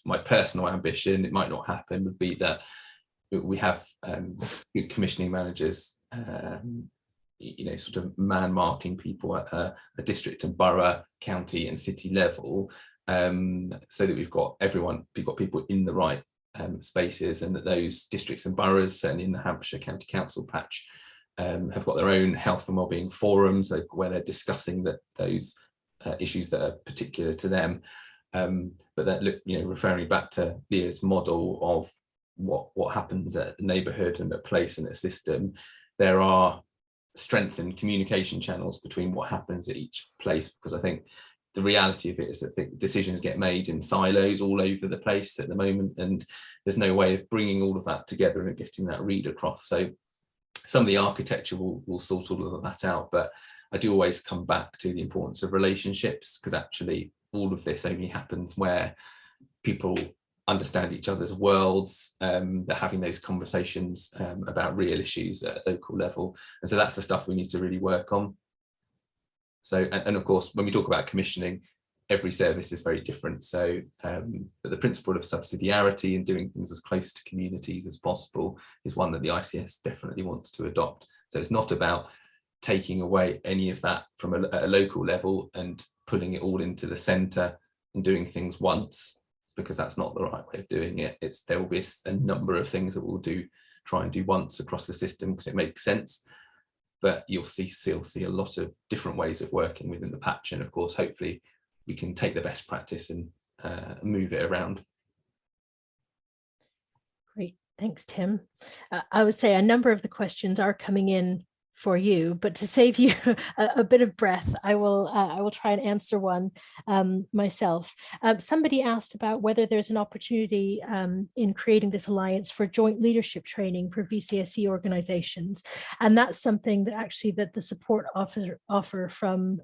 My personal ambition, it might not happen, would be that we have good commissioning managers, sort of man-marking people at a district and borough, county and city level, so that we've got people in the right spaces, and that those districts and boroughs, certainly in the Hampshire County Council patch, have got their own health and wellbeing forums where they're discussing those issues that are particular to them. But that, referring back to Leah's model of what happens at a neighbourhood and a place and a system, there are strengthened communication channels between what happens at each place, because I think the reality of it is that decisions get made in silos all over the place at the moment, and there's no way of bringing all of that together and getting that read across. So some of the architecture will sort all of that out, but I do always come back to the importance of relationships, because actually all of this only happens where people understand each other's worlds, they're having those conversations about real issues at a local level, and so that's the stuff we need to really work on. So, and of course, when we talk about commissioning, every service is very different. So, but the principle of subsidiarity and doing things as close to communities as possible is one that the ICS definitely wants to adopt. So it's not about taking away any of that from a local level and putting it all into the centre and doing things once, because that's not the right way of doing it. There will be a number of things that we'll try and do once across the system because it makes sense. But you'll still see a lot of different ways of working within the patch, and of course, hopefully, we can take the best practice and move it around. Great, thanks, Tim. I would say a number of the questions are coming in for you, but to save you a bit of breath, I will try and answer one myself. Somebody asked about whether there's an opportunity in creating this alliance for joint leadership training for VCSE organizations, and that's something that the support offer from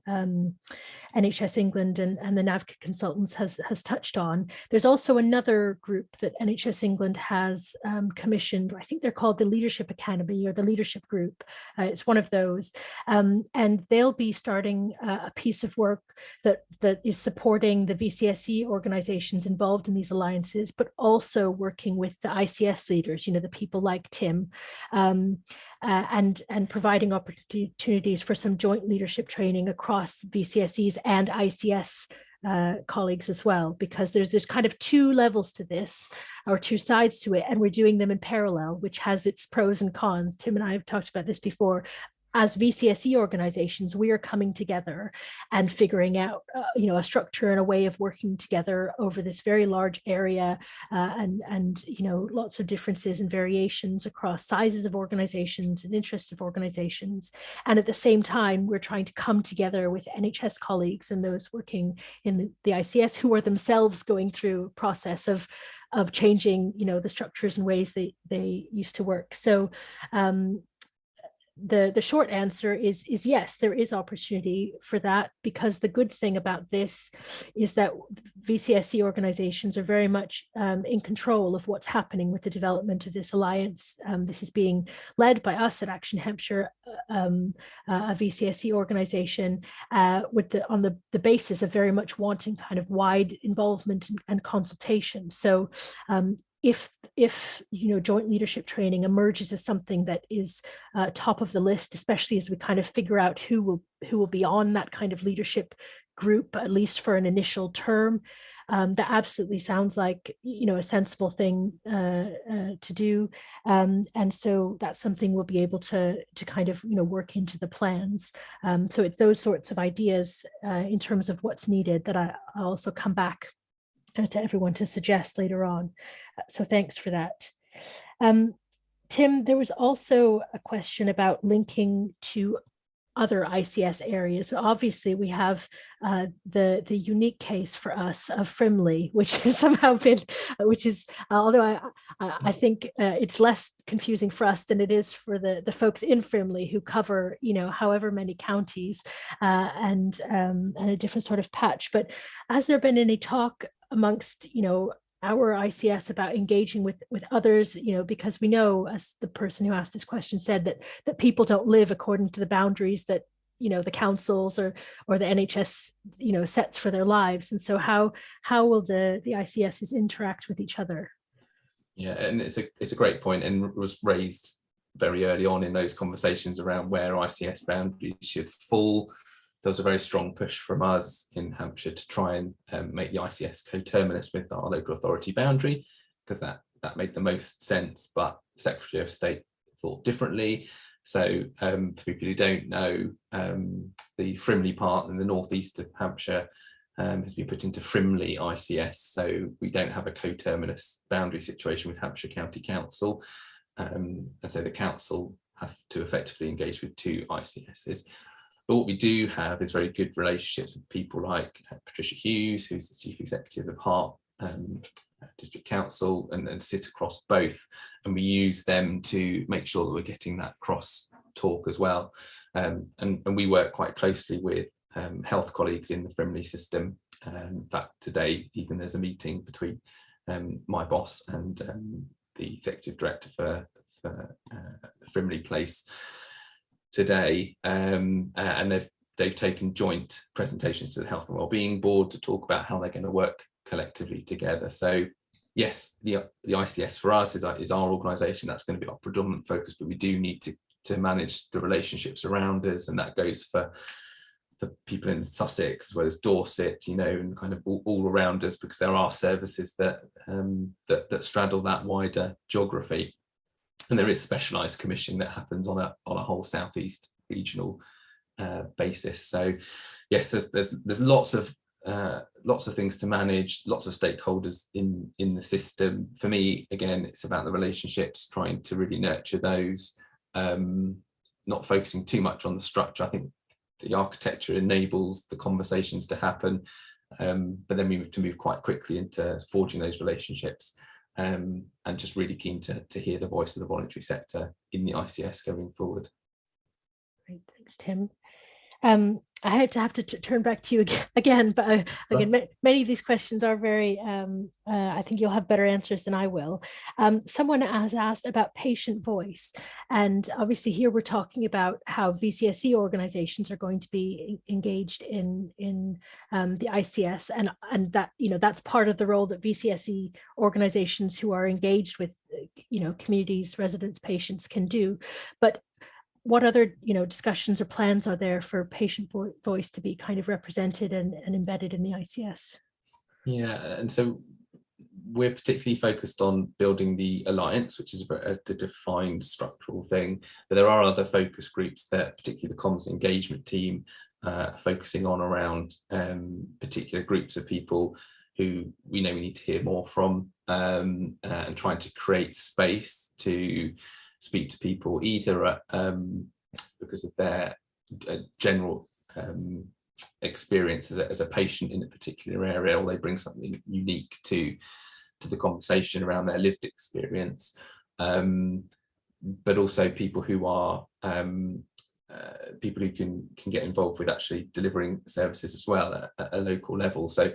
NHS England and the NAVCA consultants has touched on. There's also another group that NHS England has commissioned. I think they're called the Leadership Academy or the Leadership Group. It's one of those, and they'll be starting a piece of work that is supporting the VCSE organizations involved in these alliances, but also working with the ICS leaders, the people like Tim, and providing opportunities for some joint leadership training across VCSEs and ICS colleagues as well, because there's kind of two levels to this, or two sides to it, and we're doing them in parallel, which has its pros and cons. Tim and I have talked about this before. As VCSE organizations, we are coming together and figuring out, a structure and a way of working together over this very large area, and lots of differences and variations across sizes of organizations and interests of organizations. And at the same time, we're trying to come together with NHS colleagues and those working in the ICS who are themselves going through a process of changing, the structures and ways they used to work. So the short answer is yes, there is opportunity for that, because the good thing about this is that VCSE organizations are very much in control of what's happening with the development of this alliance. This is being led by us at Action Hampshire, a VCSE organization, on the basis of very much wanting kind of wide involvement and consultation. So if joint leadership training emerges as something that is top of the list, especially as we kind of figure out who will be on that kind of leadership group, at least for an initial term, that absolutely sounds like a sensible thing to do, and so that's something we'll be able to kind of work into the plans. So it's those sorts of ideas in terms of what's needed that I'll also come back to everyone to suggest later on. So thanks for that. Tim, there was also a question about linking to other ICS areas. Obviously, we have the unique case for us of Frimley, which has somehow been, although I think it's less confusing for us than it is for the folks in Frimley who cover, however many counties and a different sort of patch. But has there been any talk amongst, our ICS about engaging with others, because we know, as the person who asked this question said, that people don't live according to the boundaries that, the councils or the NHS, sets for their lives. And so how will the ICSs interact with each other? Yeah, and it's a great point, and was raised very early on in those conversations around where ICS boundaries should fall. There was a very strong push from us in Hampshire to try and make the ICS coterminous with our local authority boundary, because that made the most sense, but the Secretary of State thought differently. So for people who don't know, the Frimley part in the northeast of Hampshire has been put into Frimley ICS, so we don't have a coterminous boundary situation with Hampshire County Council, and so the council have to effectively engage with two ICSs. But what we do have is very good relationships with people like Patricia Hughes, who's the Chief Executive of Hart District Council, and sit across both. And we use them to make sure that we're getting that cross talk as well. And we work quite closely with health colleagues in the Frimley system. In fact, today, even there's a meeting between my boss and the Executive Director for Frimley Place today, and they've taken joint presentations to the Health and Wellbeing Board to talk about how they're going to work collectively together. So yes, the ICS for us is our organisation. That's going to be our predominant focus, but we do need to manage the relationships around us, and that goes for people in Sussex as well as Dorset, and kind of all around us, because there are services that straddle that wider geography. And there is specialised commission that happens on a whole southeast regional basis. So yes, there's lots of things to manage, lots of stakeholders in the system. For me, again, it's about the relationships, trying to really nurture those, not focusing too much on the structure. I think the architecture enables the conversations to happen, but then we have to move quite quickly into forging those relationships. And just really keen to hear the voice of the voluntary sector in the ICS going forward. Great, thanks, Tim. I have to turn back to you again, but again, many of these questions are very, I think you'll have better answers than I will. Someone has asked about patient voice, and obviously here we're talking about how VCSE organizations are going to be engaged in the ICS, and that, that's part of the role that VCSE organizations who are engaged with, communities, residents, patients can do. But what other, discussions or plans are there for patient voice to be kind of represented and embedded in the ICS? Yeah, and so we're particularly focused on building the alliance, which is a defined structural thing. But there are other focus groups that, particularly the comms engagement team, focusing on around particular groups of people who we know we need to hear more from, and trying to create space to speak to people either because of their general experience as a patient in a particular area, or they bring something unique to the conversation around their lived experience, but also people who are people who can get involved with actually delivering services as well at a local level. So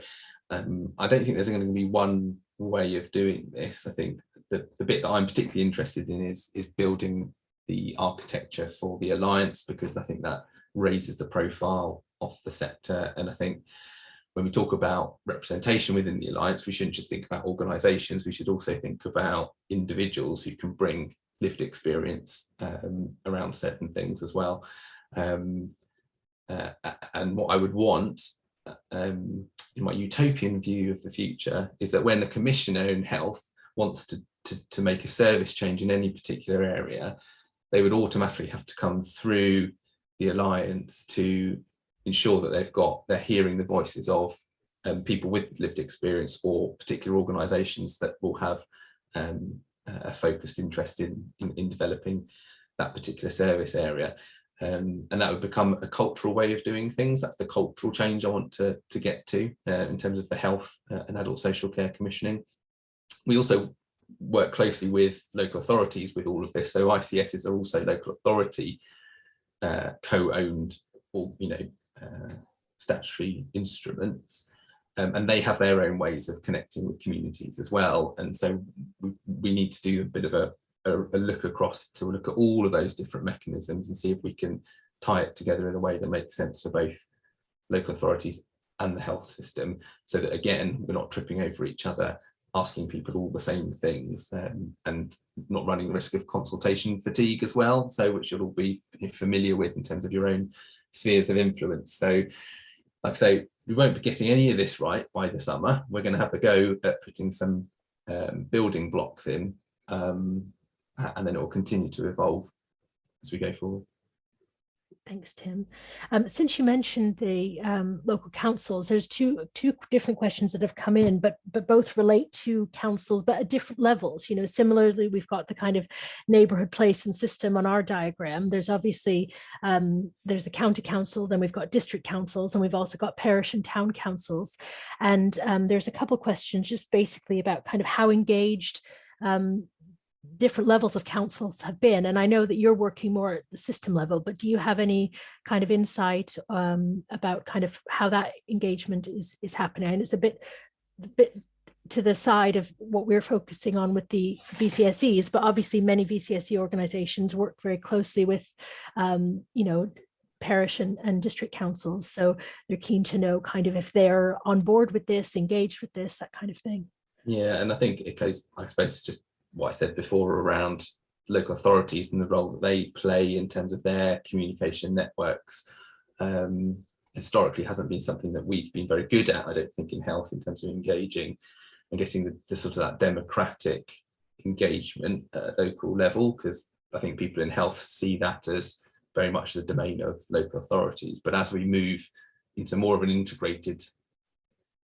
I don't think there's going to be one way of doing this. I think the bit that I'm particularly interested in is building the architecture for the alliance, because I think that raises the profile of the sector. And I think when we talk about representation within the alliance, we shouldn't just think about organisations, we should also think about individuals who can bring lived experience around certain things as well. And what I would want in my utopian view of the future is that when the Commissioner in Health wants to make a service change in any particular area, they would automatically have to come through the alliance to ensure that they're hearing the voices of people with lived experience, or particular organisations that will have a focused interest in developing that particular service area. And that would become a cultural way of doing things. That's the cultural change I want to get to in terms of the health and adult social care commissioning. We also work closely with local authorities with all of this. So ICSs are also local authority co-owned or statutory instruments, and they have their own ways of connecting with communities as well. And so we need to do a bit of a look across to look at all of those different mechanisms and see if we can tie it together in a way that makes sense for both local authorities and the health system, so that again we're not tripping over each other, asking people all the same things, and not running the risk of consultation fatigue as well, so which you'll all be familiar with in terms of your own spheres of influence. So like I say, we won't be getting any of this right by the summer. We're going to have a go at putting some building blocks in, and then it will continue to evolve as we go forward. Thanks, Tim. Since you mentioned the local councils, there's two different questions that have come in, but both relate to councils, but at different levels. Similarly, we've got the kind of neighbourhood, place and system on our diagram. There's obviously, there's the county council, then we've got district councils, and we've also got parish and town councils. And there's a couple questions just basically about kind of how engaged different levels of councils have been. And I know that you're working more at the system level, but do you have any kind of insight about kind of how that engagement is happening? And it's a bit to the side of what we're focusing on with the VCSEs, but obviously many VCSE organizations work very closely with parish and district councils. So they're keen to know kind of if they're on board with this, engaged with this, that kind of thing. Yeah, and I think it goes, I suppose, just what I said before around local authorities and the role that they play in terms of their communication networks. Historically hasn't been something that we've been very good at, I don't think, in health, in terms of engaging and getting the sort of that democratic engagement at a local level, because I think people in health see that as very much the domain of local authorities. But as we move into more of an integrated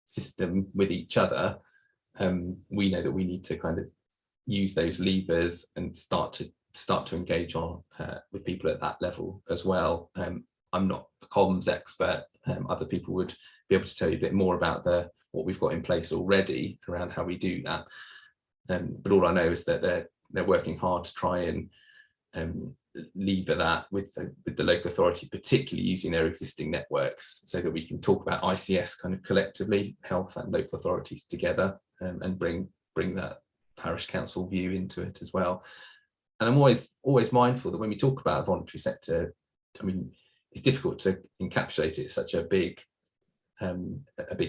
system with each other, we know that we need to kind of use those levers and start to engage on with people at that level as well. I'm not a comms expert. Other people would be able to tell you a bit more about what we've got in place already around how we do that. But all I know is that they're working hard to try and lever that with the local authority, particularly using their existing networks, so that we can talk about ICS kind of collectively, health and local authorities together, and bring that parish council view into it as well. And I'm always mindful that when we talk about a voluntary sector, I mean, it's difficult to encapsulate it as such a big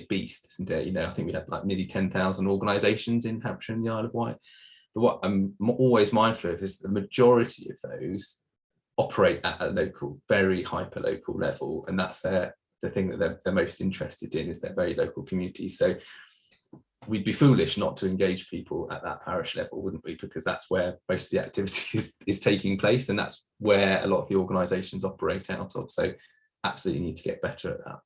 beast, isn't it? I think we have like nearly 10,000 organisations in Hampshire and the Isle of Wight. But what I'm always mindful of is the majority of those operate at a local, very hyper local level, and that's the thing that they're most interested in, is their very local communities. So we'd be foolish not to engage people at that parish level, wouldn't we? Because that's where most of the activity is taking place, and that's where a lot of the organisations operate out of. So absolutely need to get better at that.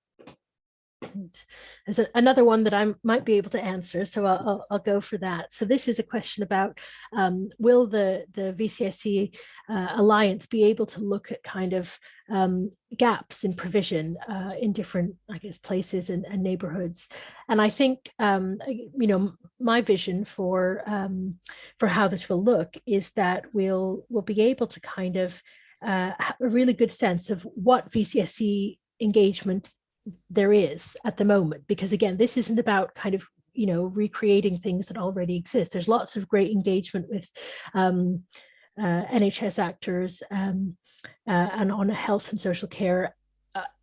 There's another one that I might be able to answer, so I'll go for that. So this is a question about will the VCSE Alliance be able to look at kind of gaps in provision in different, I guess, places and neighbourhoods. And I think my vision for how this will look is that we'll be able to kind of have a really good sense of what VCSE engagement there is at the moment, because again, this isn't about kind of recreating things that already exist. There's lots of great engagement with NHS actors and on health and social care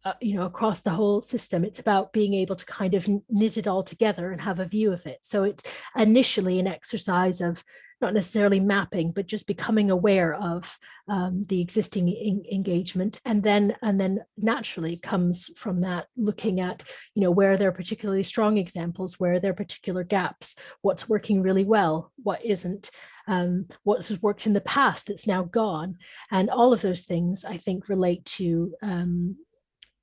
across the whole system. It's about being able to kind of knit it all together and have a view of it. So it's initially an exercise of not necessarily mapping, but just becoming aware of the existing engagement, and then naturally comes from that looking at where there are particularly strong examples, where there are particular gaps, what's working really well, what isn't, what has worked in the past that's now gone, and all of those things I think relate to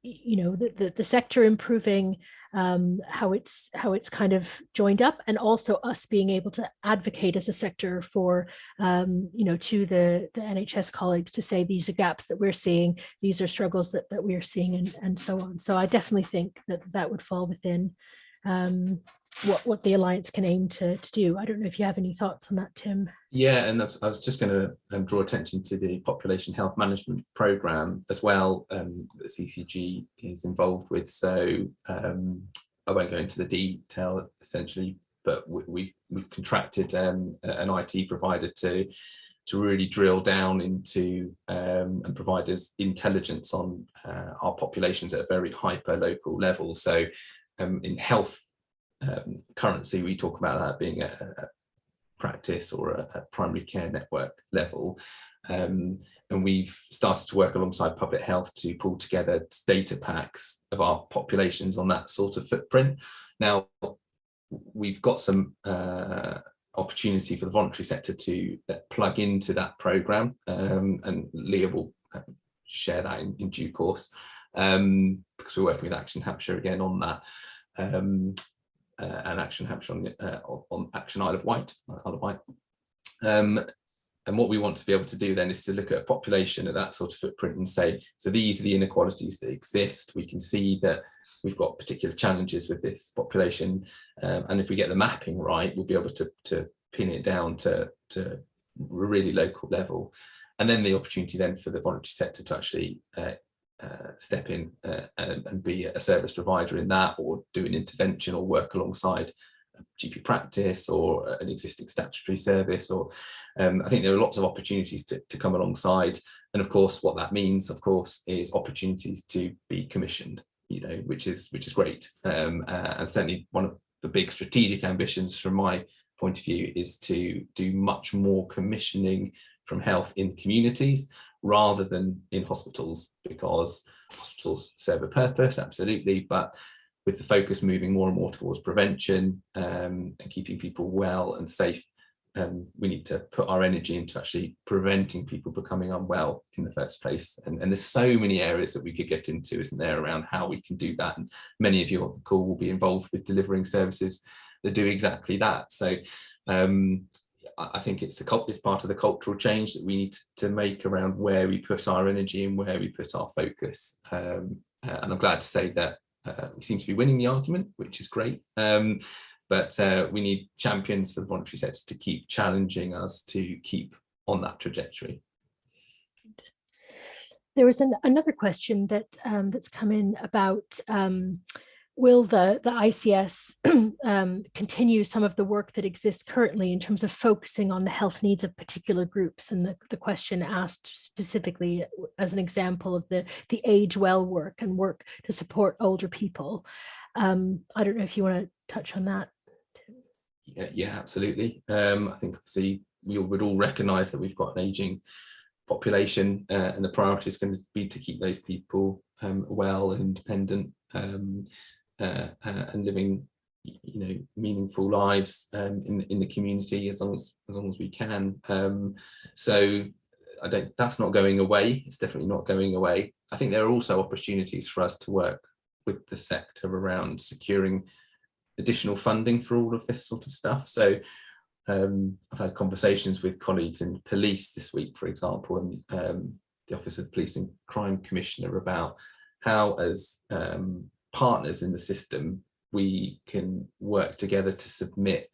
the sector improving how it's kind of joined up, and also us being able to advocate as a sector for, to the NHS colleagues to say these are gaps that we're seeing, these are struggles that we're seeing, and so on. So I definitely think that would fall within what the Alliance can aim to do. I don't know if you have any thoughts on that, Tim. Yeah, and I was just going to draw attention to the Population Health Management Programme as well, that CCG is involved with. So I won't go into the detail essentially, but we've contracted an IT provider to really drill down into and provide us intelligence on our populations at a very hyper local level. So in health currency, we talk about that being a practice or a primary care network level, and we've started to work alongside public health to pull together data packs of our populations on that sort of footprint. Now we've got some opportunity for the voluntary sector to plug into that programme, and Leah will share that in due course, because we're working with Action Hampshire again on that, and Action Hampshire on Action Isle of Wight. And what we want to be able to do then is to look at a population at that sort of footprint and say, so these are the inequalities that exist. We can see that we've got particular challenges with this population, and if we get the mapping right, we'll be able to pin it down to a really local level. And then the opportunity then for the voluntary sector to actually step in and be a service provider in that, or do an intervention, or work alongside GP practice or an existing statutory service, or I think there are lots of opportunities to come alongside. And of course what that means, of course, is opportunities to be commissioned, which is great, and certainly one of the big strategic ambitions from my point of view is to do much more commissioning from health in communities rather than in hospitals, because hospitals serve a purpose, absolutely, but with the focus moving more and more towards prevention and keeping people well and safe, we need to put our energy into actually preventing people becoming unwell in the first place. And there's so many areas that we could get into, isn't there, around how we can do that. And many of you on the call will be involved with delivering services that do exactly that. So I think it's part of the cultural change that we need to make around where we put our energy and where we put our focus. And I'm glad to say that we seem to be winning the argument, which is great. But we need champions for the voluntary sector to keep challenging us to keep on that trajectory. There was another question that's come in about will the ICS continue some of the work that exists currently in terms of focusing on the health needs of particular groups? And the question asked specifically as an example of the age well work and work to support older people. I don't know if you want to touch on that. Yeah, absolutely. I think obviously we would all recognise that we've got an ageing population, and the priority is going to be to keep those people well and independent, and living, meaningful lives in the community as long as we can. So that's not going away. It's definitely not going away. I think there are also opportunities for us to work with the sector around securing additional funding for all of this sort of stuff. So I've had conversations with colleagues in police this week, for example, and the Office of Police and Crime Commissioner, about how as partners in the system we can work together to submit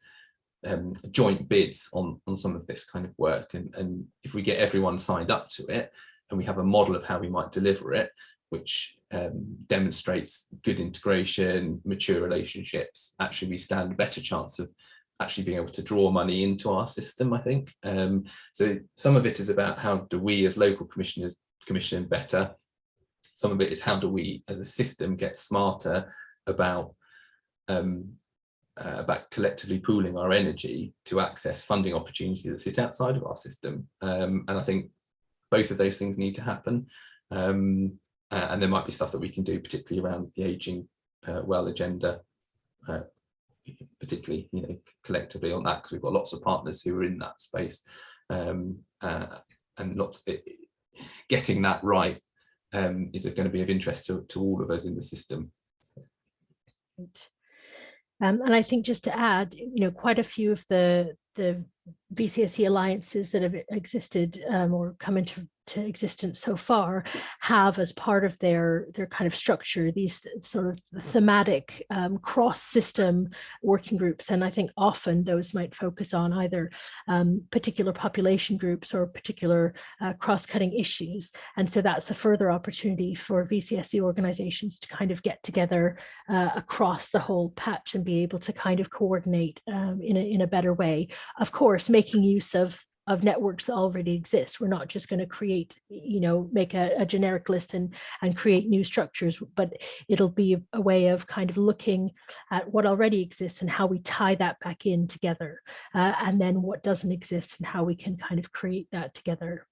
joint bids on some of this kind of work, and if we get everyone signed up to it and we have a model of how we might deliver it, which demonstrates good integration, mature relationships, actually we stand a better chance of actually being able to draw money into our system, I think. So some of it is about how do we as local commissioners commission better. Some of it is how do we as a system get smarter about collectively pooling our energy to access funding opportunities that sit outside of our system. And I think both of those things need to happen. And there might be stuff that we can do, particularly around the ageing well agenda, particularly collectively on that, because we've got lots of partners who are in that space, and getting that right is going to be of interest to all of us in the system. Right. And I think just to add, quite a few of the VCSE alliances that have existed or come into existence so far have, as part of their kind of structure, these sort of thematic cross-system working groups. And I think often those might focus on either particular population groups or particular cross-cutting issues. And so that's a further opportunity for VCSE organizations to kind of get together across the whole patch and be able to kind of coordinate in a better way. Of course, making use of networks that already exist. We're not just going to create, make a generic list and create new structures, but it'll be a way of kind of looking at what already exists and how we tie that back in together, and then what doesn't exist and how we can kind of create that together.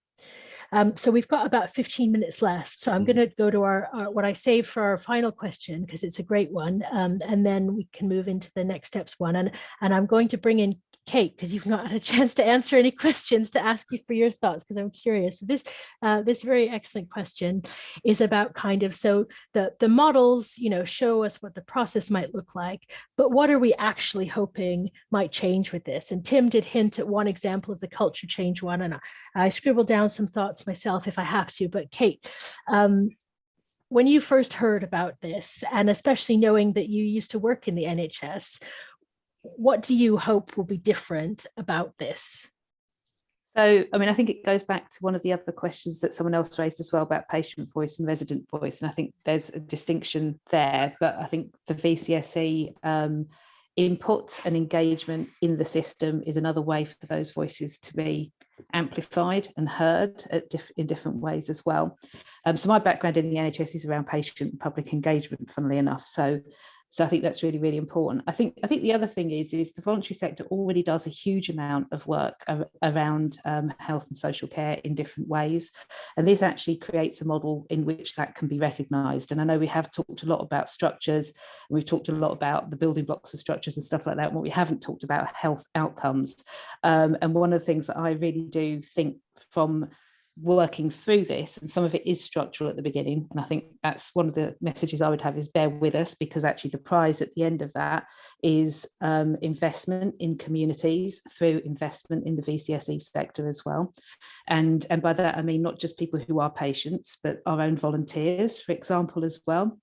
So we've got about 15 minutes left. So I'm going to go to our what I saved for our final question, because it's a great one, and then we can move into the next steps one. And I'm going to bring in Kate, because you've not had a chance to answer any questions, to ask you for your thoughts, because I'm curious. This very excellent question is about kind of, so the models, show us what the process might look like, but what are we actually hoping might change with this? And Tim did hint at one example of the culture change one, and I scribbled down some thoughts myself if I have to. But Kate, when you first heard about this, and especially knowing that you used to work in the NHS, what do you hope will be different about this? So, I mean, I think it goes back to one of the other questions that someone else raised as well about patient voice and resident voice. And I think there's a distinction there, but I think the VCSE input and engagement in the system is another way for those voices to be amplified and heard in different ways as well. So my background in the NHS is around patient and public engagement, funnily enough. So I think that's really, really important. I think the other thing is the voluntary sector already does a huge amount of work around health and social care in different ways. And this actually creates a model in which that can be recognised. And I know we have talked a lot about structures, and we've talked a lot about the building blocks of structures and stuff like that. And what we haven't talked about are health outcomes. And one of the things that I really do think from working through this, and some of it is structural at the beginning, and I think that's one of the messages I would have, is bear with us, because actually the prize at the end of that is investment in communities through investment in the VCSE sector as well. And by that I mean not just people who are patients, but our own volunteers, for example, as well.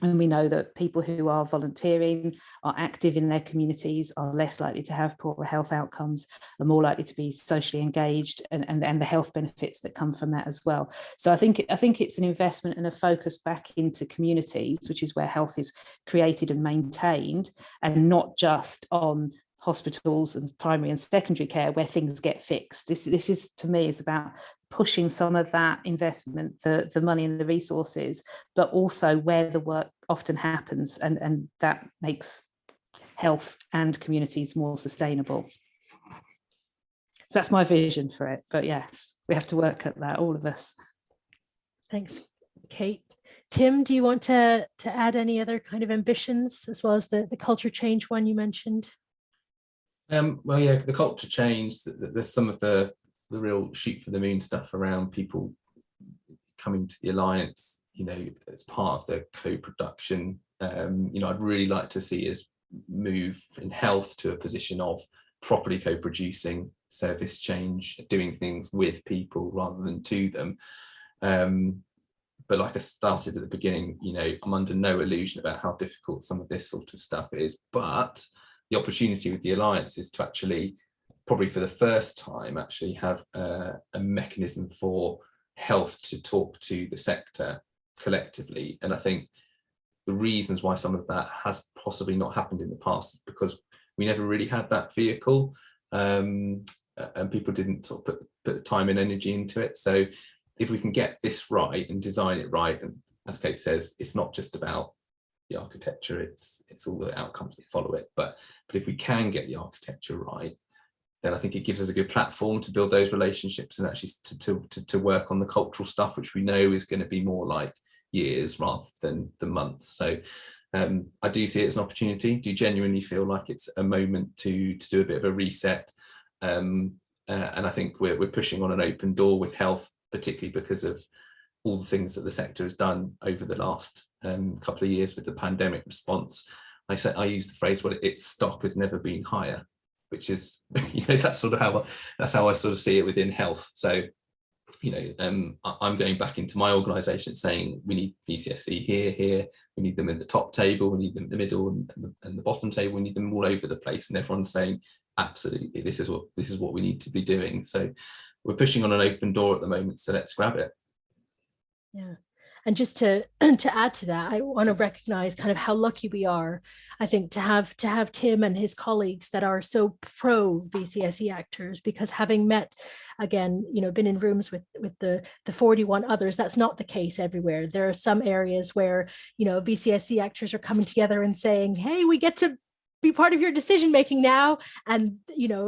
And we know that people who are volunteering, are active in their communities, are less likely to have poorer health outcomes, are more likely to be socially engaged, and the health benefits that come from that as well. So I think it's an investment and a focus back into communities, which is where health is created and maintained, and not just on hospitals and primary and secondary care where things get fixed. This is, to me, is about pushing some of that investment, the money and the resources, but also where the work often happens, and that makes health and communities more sustainable. So that's my vision for it. But yes, we have to work at that, all of us. Thanks, Kate. Tim, do you want to add any other kind of ambitions, as well as the culture change one you mentioned? Well, yeah, the culture change, there's some of the real shoot for the moon stuff around people coming to the Alliance, as part of the co-production. I'd really like to see us move in health to a position of properly co-producing service change, doing things with people rather than to them. But like I started at the beginning, I'm under no illusion about how difficult some of this sort of stuff is, but the opportunity with the Alliance is to actually, probably for the first time, actually have a mechanism for health to talk to the sector collectively. And I think the reasons why some of that has possibly not happened in the past is because we never really had that vehicle, and people didn't sort of put time and energy into it. So if we can get this right and design it right, and as Kate says, it's not just about the architecture, it's all the outcomes that follow it. But if we can get the architecture right, then I think it gives us a good platform to build those relationships and actually to work on the cultural stuff, which we know is going to be more like years rather than the months. So I do see it as an opportunity. Do genuinely feel like it's a moment to do a bit of a reset, and I think we're pushing on an open door with health, particularly because of all the things that the sector has done over the last couple of years with the pandemic response. I use the phrase, well, its stock has never been higher, which is, that's sort of how I sort of see it within health. So, I'm going back into my organisation saying we need VCSE here, we need them in the top table, we need them in the middle and the bottom table, we need them all over the place, and everyone's saying absolutely this is what we need to be doing. So we're pushing on an open door at the moment, so let's grab it. Yeah. And just to add to that, I want to recognize kind of how lucky we are, I think, to have Tim and his colleagues that are so pro VCSE actors, because having met, again, been in rooms with the 41 others, that's not the case everywhere. There are some areas where, VCSE actors are coming together and saying, hey, we get to be part of your decision making now, and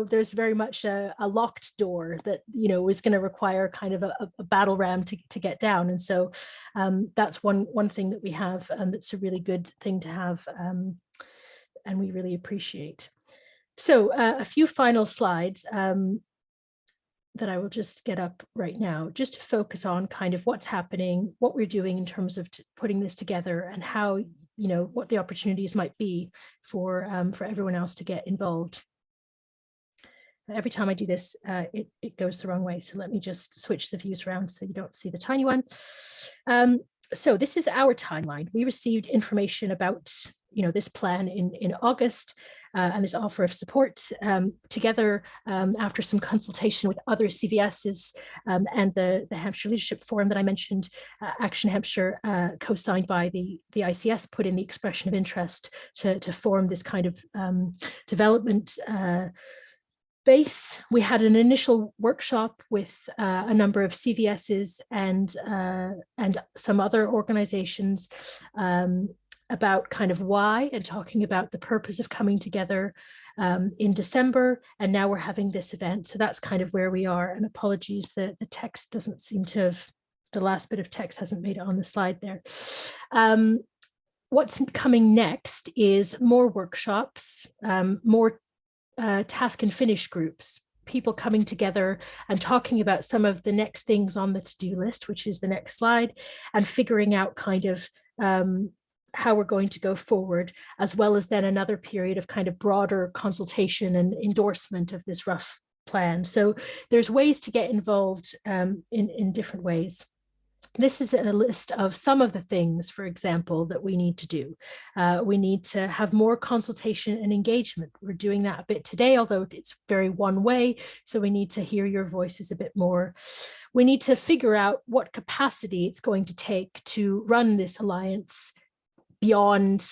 there's very much a locked door that is going to require kind of a battle ram to get down. And so that's one thing that we have, that's a really good thing to have, and we really appreciate. So a few final slides that I will just get up right now, just to focus on kind of what's happening, what we're doing in terms of putting this together, and how what the opportunities might be for everyone else to get involved. Every time I do this, it goes the wrong way. So let me just switch the views around so you don't see the tiny one. So this is our timeline. We received information about this plan in August, and this offer of support together after some consultation with other CVSs and the Hampshire Leadership Forum that I mentioned. Action Hampshire, co-signed by the ICS, put in the expression of interest to form this kind of development base. We had an initial workshop with a number of CVSs and some other organizations about kind of why, and talking about the purpose of coming together in December. And now we're having this event. So that's kind of where we are. And apologies, the text doesn't seem to have, the last bit of text hasn't made it on the slide there. What's coming next is more workshops, more task and finish groups, people coming together and talking about some of the next things on the to-do list, which is the next slide, and figuring out kind of how we're going to go forward, as well as then another period of kind of broader consultation and endorsement of this rough plan. So there's ways to get involved in different ways. This is a list of some of the things, for example, that we need to do. We need to have more consultation and engagement. We're doing that a bit today, although it's very one way. So we need to hear your voices a bit more. We need to figure out what capacity it's going to take to run this alliance beyond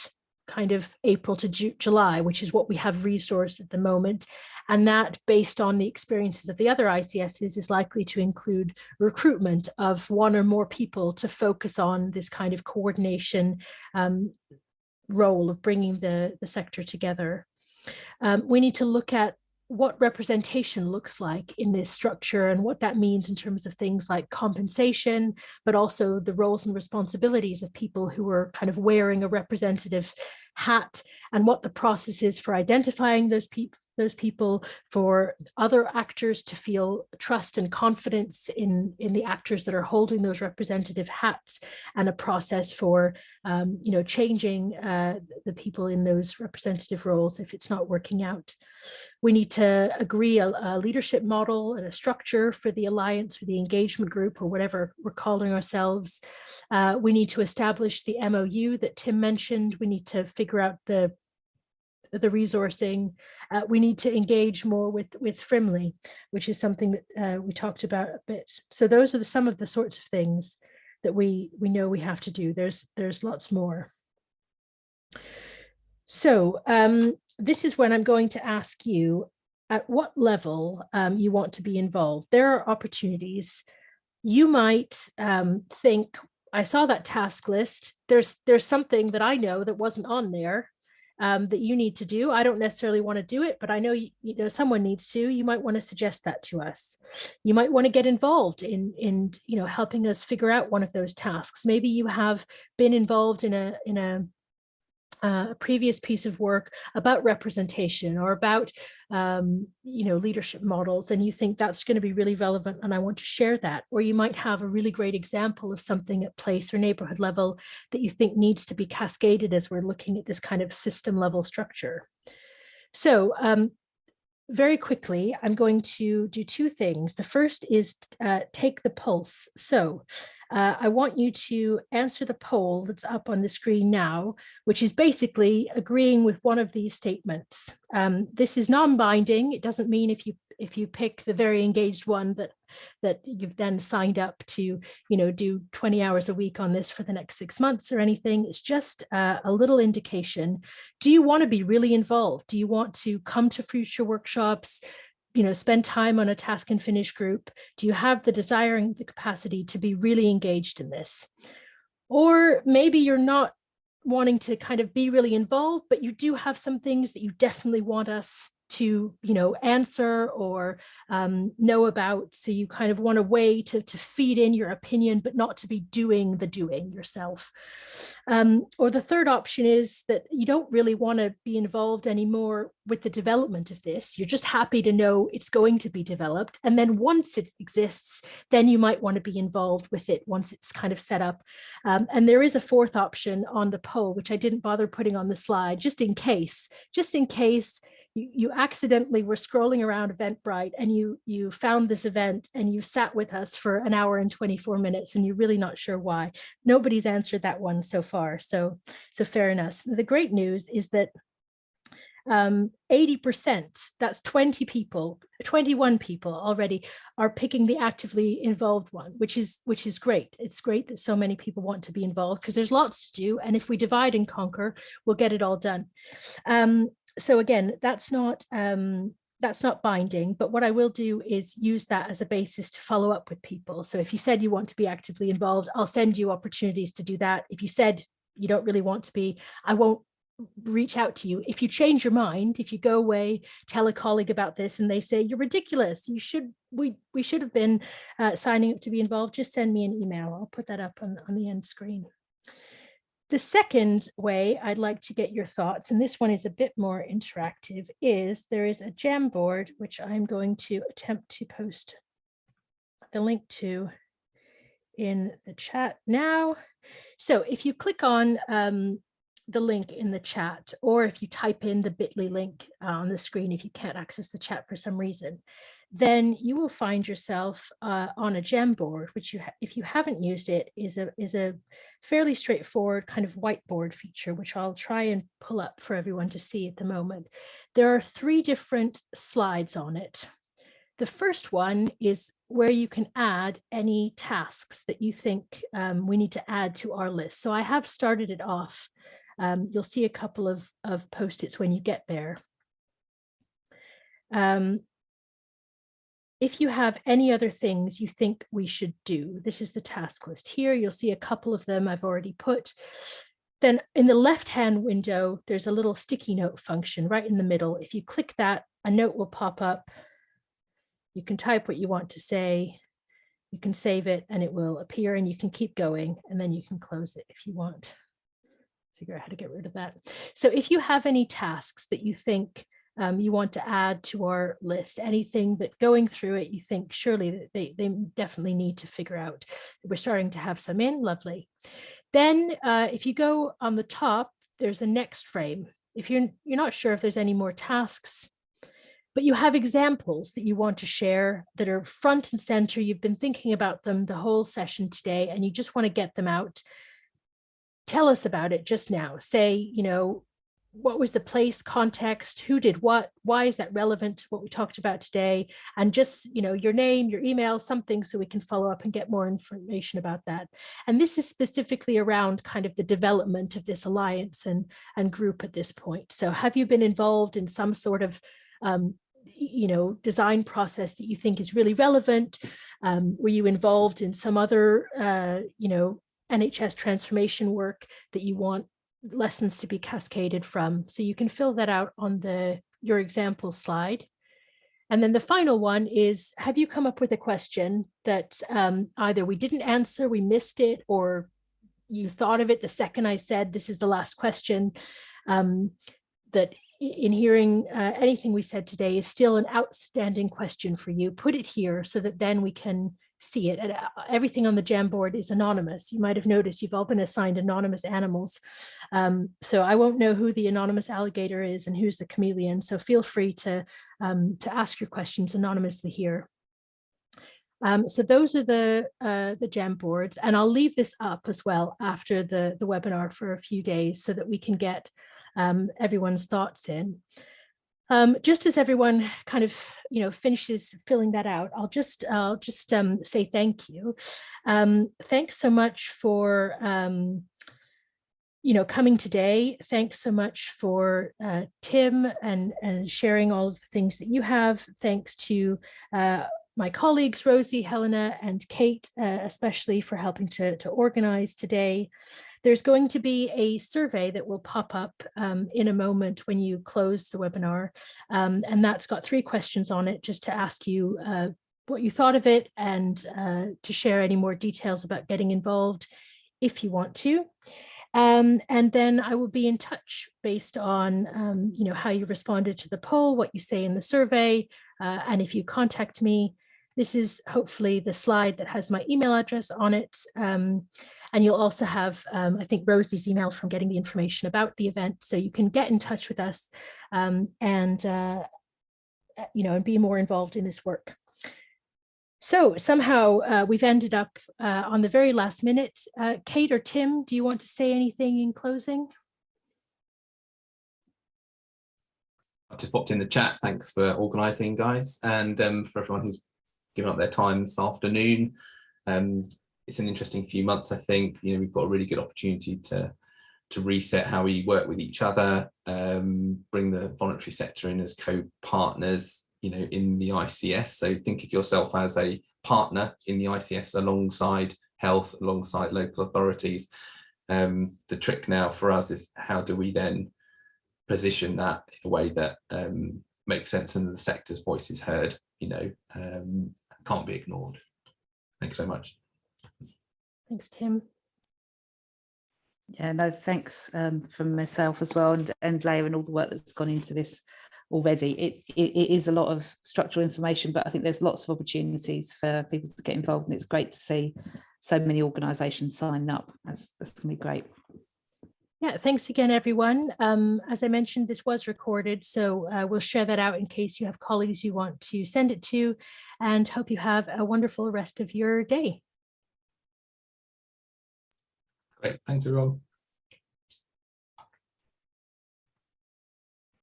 kind of April to July, which is what we have resourced at the moment. And that, based on the experiences of the other ICSs, is likely to include recruitment of one or more people to focus on this kind of coordination role of bringing the sector together. We need to look at what representation looks like in this structure and what that means in terms of things like compensation, but also the roles and responsibilities of people who are kind of wearing a representative hat, and what the process is for identifying those people, for other actors to feel trust and confidence in the actors that are holding those representative hats, and a process for changing the people in those representative roles if it's not working out. We need to agree a leadership model and a structure for the alliance or the engagement group, or whatever we're calling ourselves. We need to establish the MOU that Tim mentioned. We need to figure out the resourcing. We need to engage more with Frimley, which is something that we talked about a bit. So those are some of the sorts of things that we know we have to do. There's lots more. So this is when I'm going to ask you at what level you want to be involved. There are opportunities. You might think, I saw that task list. There's something that I know that wasn't on there that you need to do. I don't necessarily want to do it, but I know someone needs to. You might want to suggest that to us. You might want to get involved in helping us figure out one of those tasks. Maybe you have been involved in a a previous piece of work about representation or about leadership models, and you think that's going to be really relevant and I want to share that. Or you might have a really great example of something at place or neighborhood level that you think needs to be cascaded as we're looking at this kind of system level structure. So very quickly, I'm going to do two things. The first is take the pulse. So I want you to answer the poll that's up on the screen now, which is basically agreeing with one of these statements. This is non-binding. It doesn't mean if you pick the very engaged one that you've then signed up to, do 20 hours a week on this for the next 6 months or anything. It's just a little indication. Do you want to be really involved? Do you want to come to future workshops? Spend time on a task and finish group? Do you have the desire and the capacity to be really engaged in this? Or maybe you're not wanting to kind of be really involved, but you do have some things that you definitely want us to answer or know about. So you kind of want a way to feed in your opinion, but not to be doing the doing yourself. Or the third option is that you don't really want to be involved anymore with the development of this. You're just happy to know it's going to be developed. And then once it exists, then you might want to be involved with it once it's kind of set up. And there is a fourth option on the poll, which I didn't bother putting on the slide, just in case you accidentally were scrolling around Eventbrite and you found this event and you sat with us for an hour and 24 minutes and you're really not sure why. Nobody's answered that one so far. So fair enough. The great news is that 80%, that's 21 people already are picking the actively involved one, which is great. It's great that so many people want to be involved because there's lots to do. And if we divide and conquer, we'll get it all done. So again, that's not binding, but what I will do is use that as a basis to follow up with people. So if you said you want to be actively involved, I'll send you opportunities to do that. If you said you don't really want to be, I won't reach out to you. If you change your mind, if you go away, tell a colleague about this and they say you're ridiculous, we should have been signing up to be involved, just send me an email. I'll put that up on the end screen. The second way I'd like to get your thoughts, and this one is a bit more interactive, is there is a Jamboard, which I'm going to attempt to post the link to in the chat now. So if you click on the link in the chat, or if you type in the bit.ly link on the screen, if you can't access the chat for some reason, then you will find yourself on a Jamboard, which if you haven't used it, is a fairly straightforward kind of whiteboard feature, which I'll try and pull up for everyone to see at the moment. There are 3 different slides on it. The first one is where you can add any tasks that you think we need to add to our list. So I have started it off. You'll see a couple of post-its when you get there. If you have any other things you think we should do, this is the task list here. You'll see a couple of them I've already put. Then in the left-hand window, there's a little sticky note function right in the middle. If you click that, a note will pop up. You can type what you want to say. You can save it and it will appear and you can keep going and then you can close it if you want. Figure out how to get rid of that. So if you have any tasks that you think you want to add to our list, anything that going through it, you think surely that they definitely need to figure out. We're starting to have some in, lovely. Then if you go on the top, there's a next frame. If you're not sure if there's any more tasks, but you have examples that you want to share that are front and center, you've been thinking about them the whole session today, and you just want to get them out. Tell us about it just now. Say, what was the place, context, who did what, why is that relevant to what we talked about today? And just, your name, your email, something so we can follow up and get more information about that. And this is specifically around kind of the development of this alliance and group at this point. So have you been involved in some sort of design process that you think is really relevant? Were you involved in some other, NHS transformation work that you want lessons to be cascaded from? So you can fill that out on your example slide. And then the final one is, have you come up with a question that either we didn't answer, we missed it, or you thought of it the second I said this is the last question, that in hearing anything we said today is still an outstanding question for you. Put it here so that then we can see it. And everything on the Jamboard is anonymous. You might have noticed you've all been assigned anonymous animals. So I won't know who the anonymous alligator is and who's the chameleon. So feel free to ask your questions anonymously here. So those are the Jamboards, and I'll leave this up as well after the webinar for a few days so that we can get everyone's thoughts in. Just as everyone kind of, finishes filling that out, I'll just say thank you. Thanks so much for, coming today. Thanks so much for Tim and sharing all of the things that you have. Thanks to my colleagues, Rosie, Helena, and Kate, especially for helping to organize today. There's going to be a survey that will pop up in a moment when you close the webinar. And that's got 3 questions on it, just to ask you what you thought of it and to share any more details about getting involved if you want to. And then I will be in touch based on, how you responded to the poll, what you say in the survey, and if you contact me. This is hopefully the slide that has my email address on it. And you'll also have, I think, Rosie's email from getting the information about the event. So you can get in touch with us and be more involved in this work. So somehow we've ended up on the very last minute. Kate or Tim, do you want to say anything in closing? I've just popped in the chat. Thanks for organising, guys, and for everyone who's given up their time this afternoon. It's an interesting few months, I think. We've got a really good opportunity to reset how we work with each other, bring the voluntary sector in as co-partners, in the ICS. So think of yourself as a partner in the ICS alongside health, alongside local authorities. The trick now for us is how do we then position that in a way that makes sense and the sector's voice is heard, can't be ignored. Thanks so much. Thanks, Tim. Yeah, no, thanks from myself as well, and Leah, and all the work that's gone into this already. It is a lot of structural information, but I think there's lots of opportunities for people to get involved, and it's great to see so many organisations signing up. That's going to be great. Yeah, thanks again, everyone. As I mentioned, this was recorded, so we'll share that out in case you have colleagues you want to send it to, and hope you have a wonderful rest of your day. Great, thanks everyone.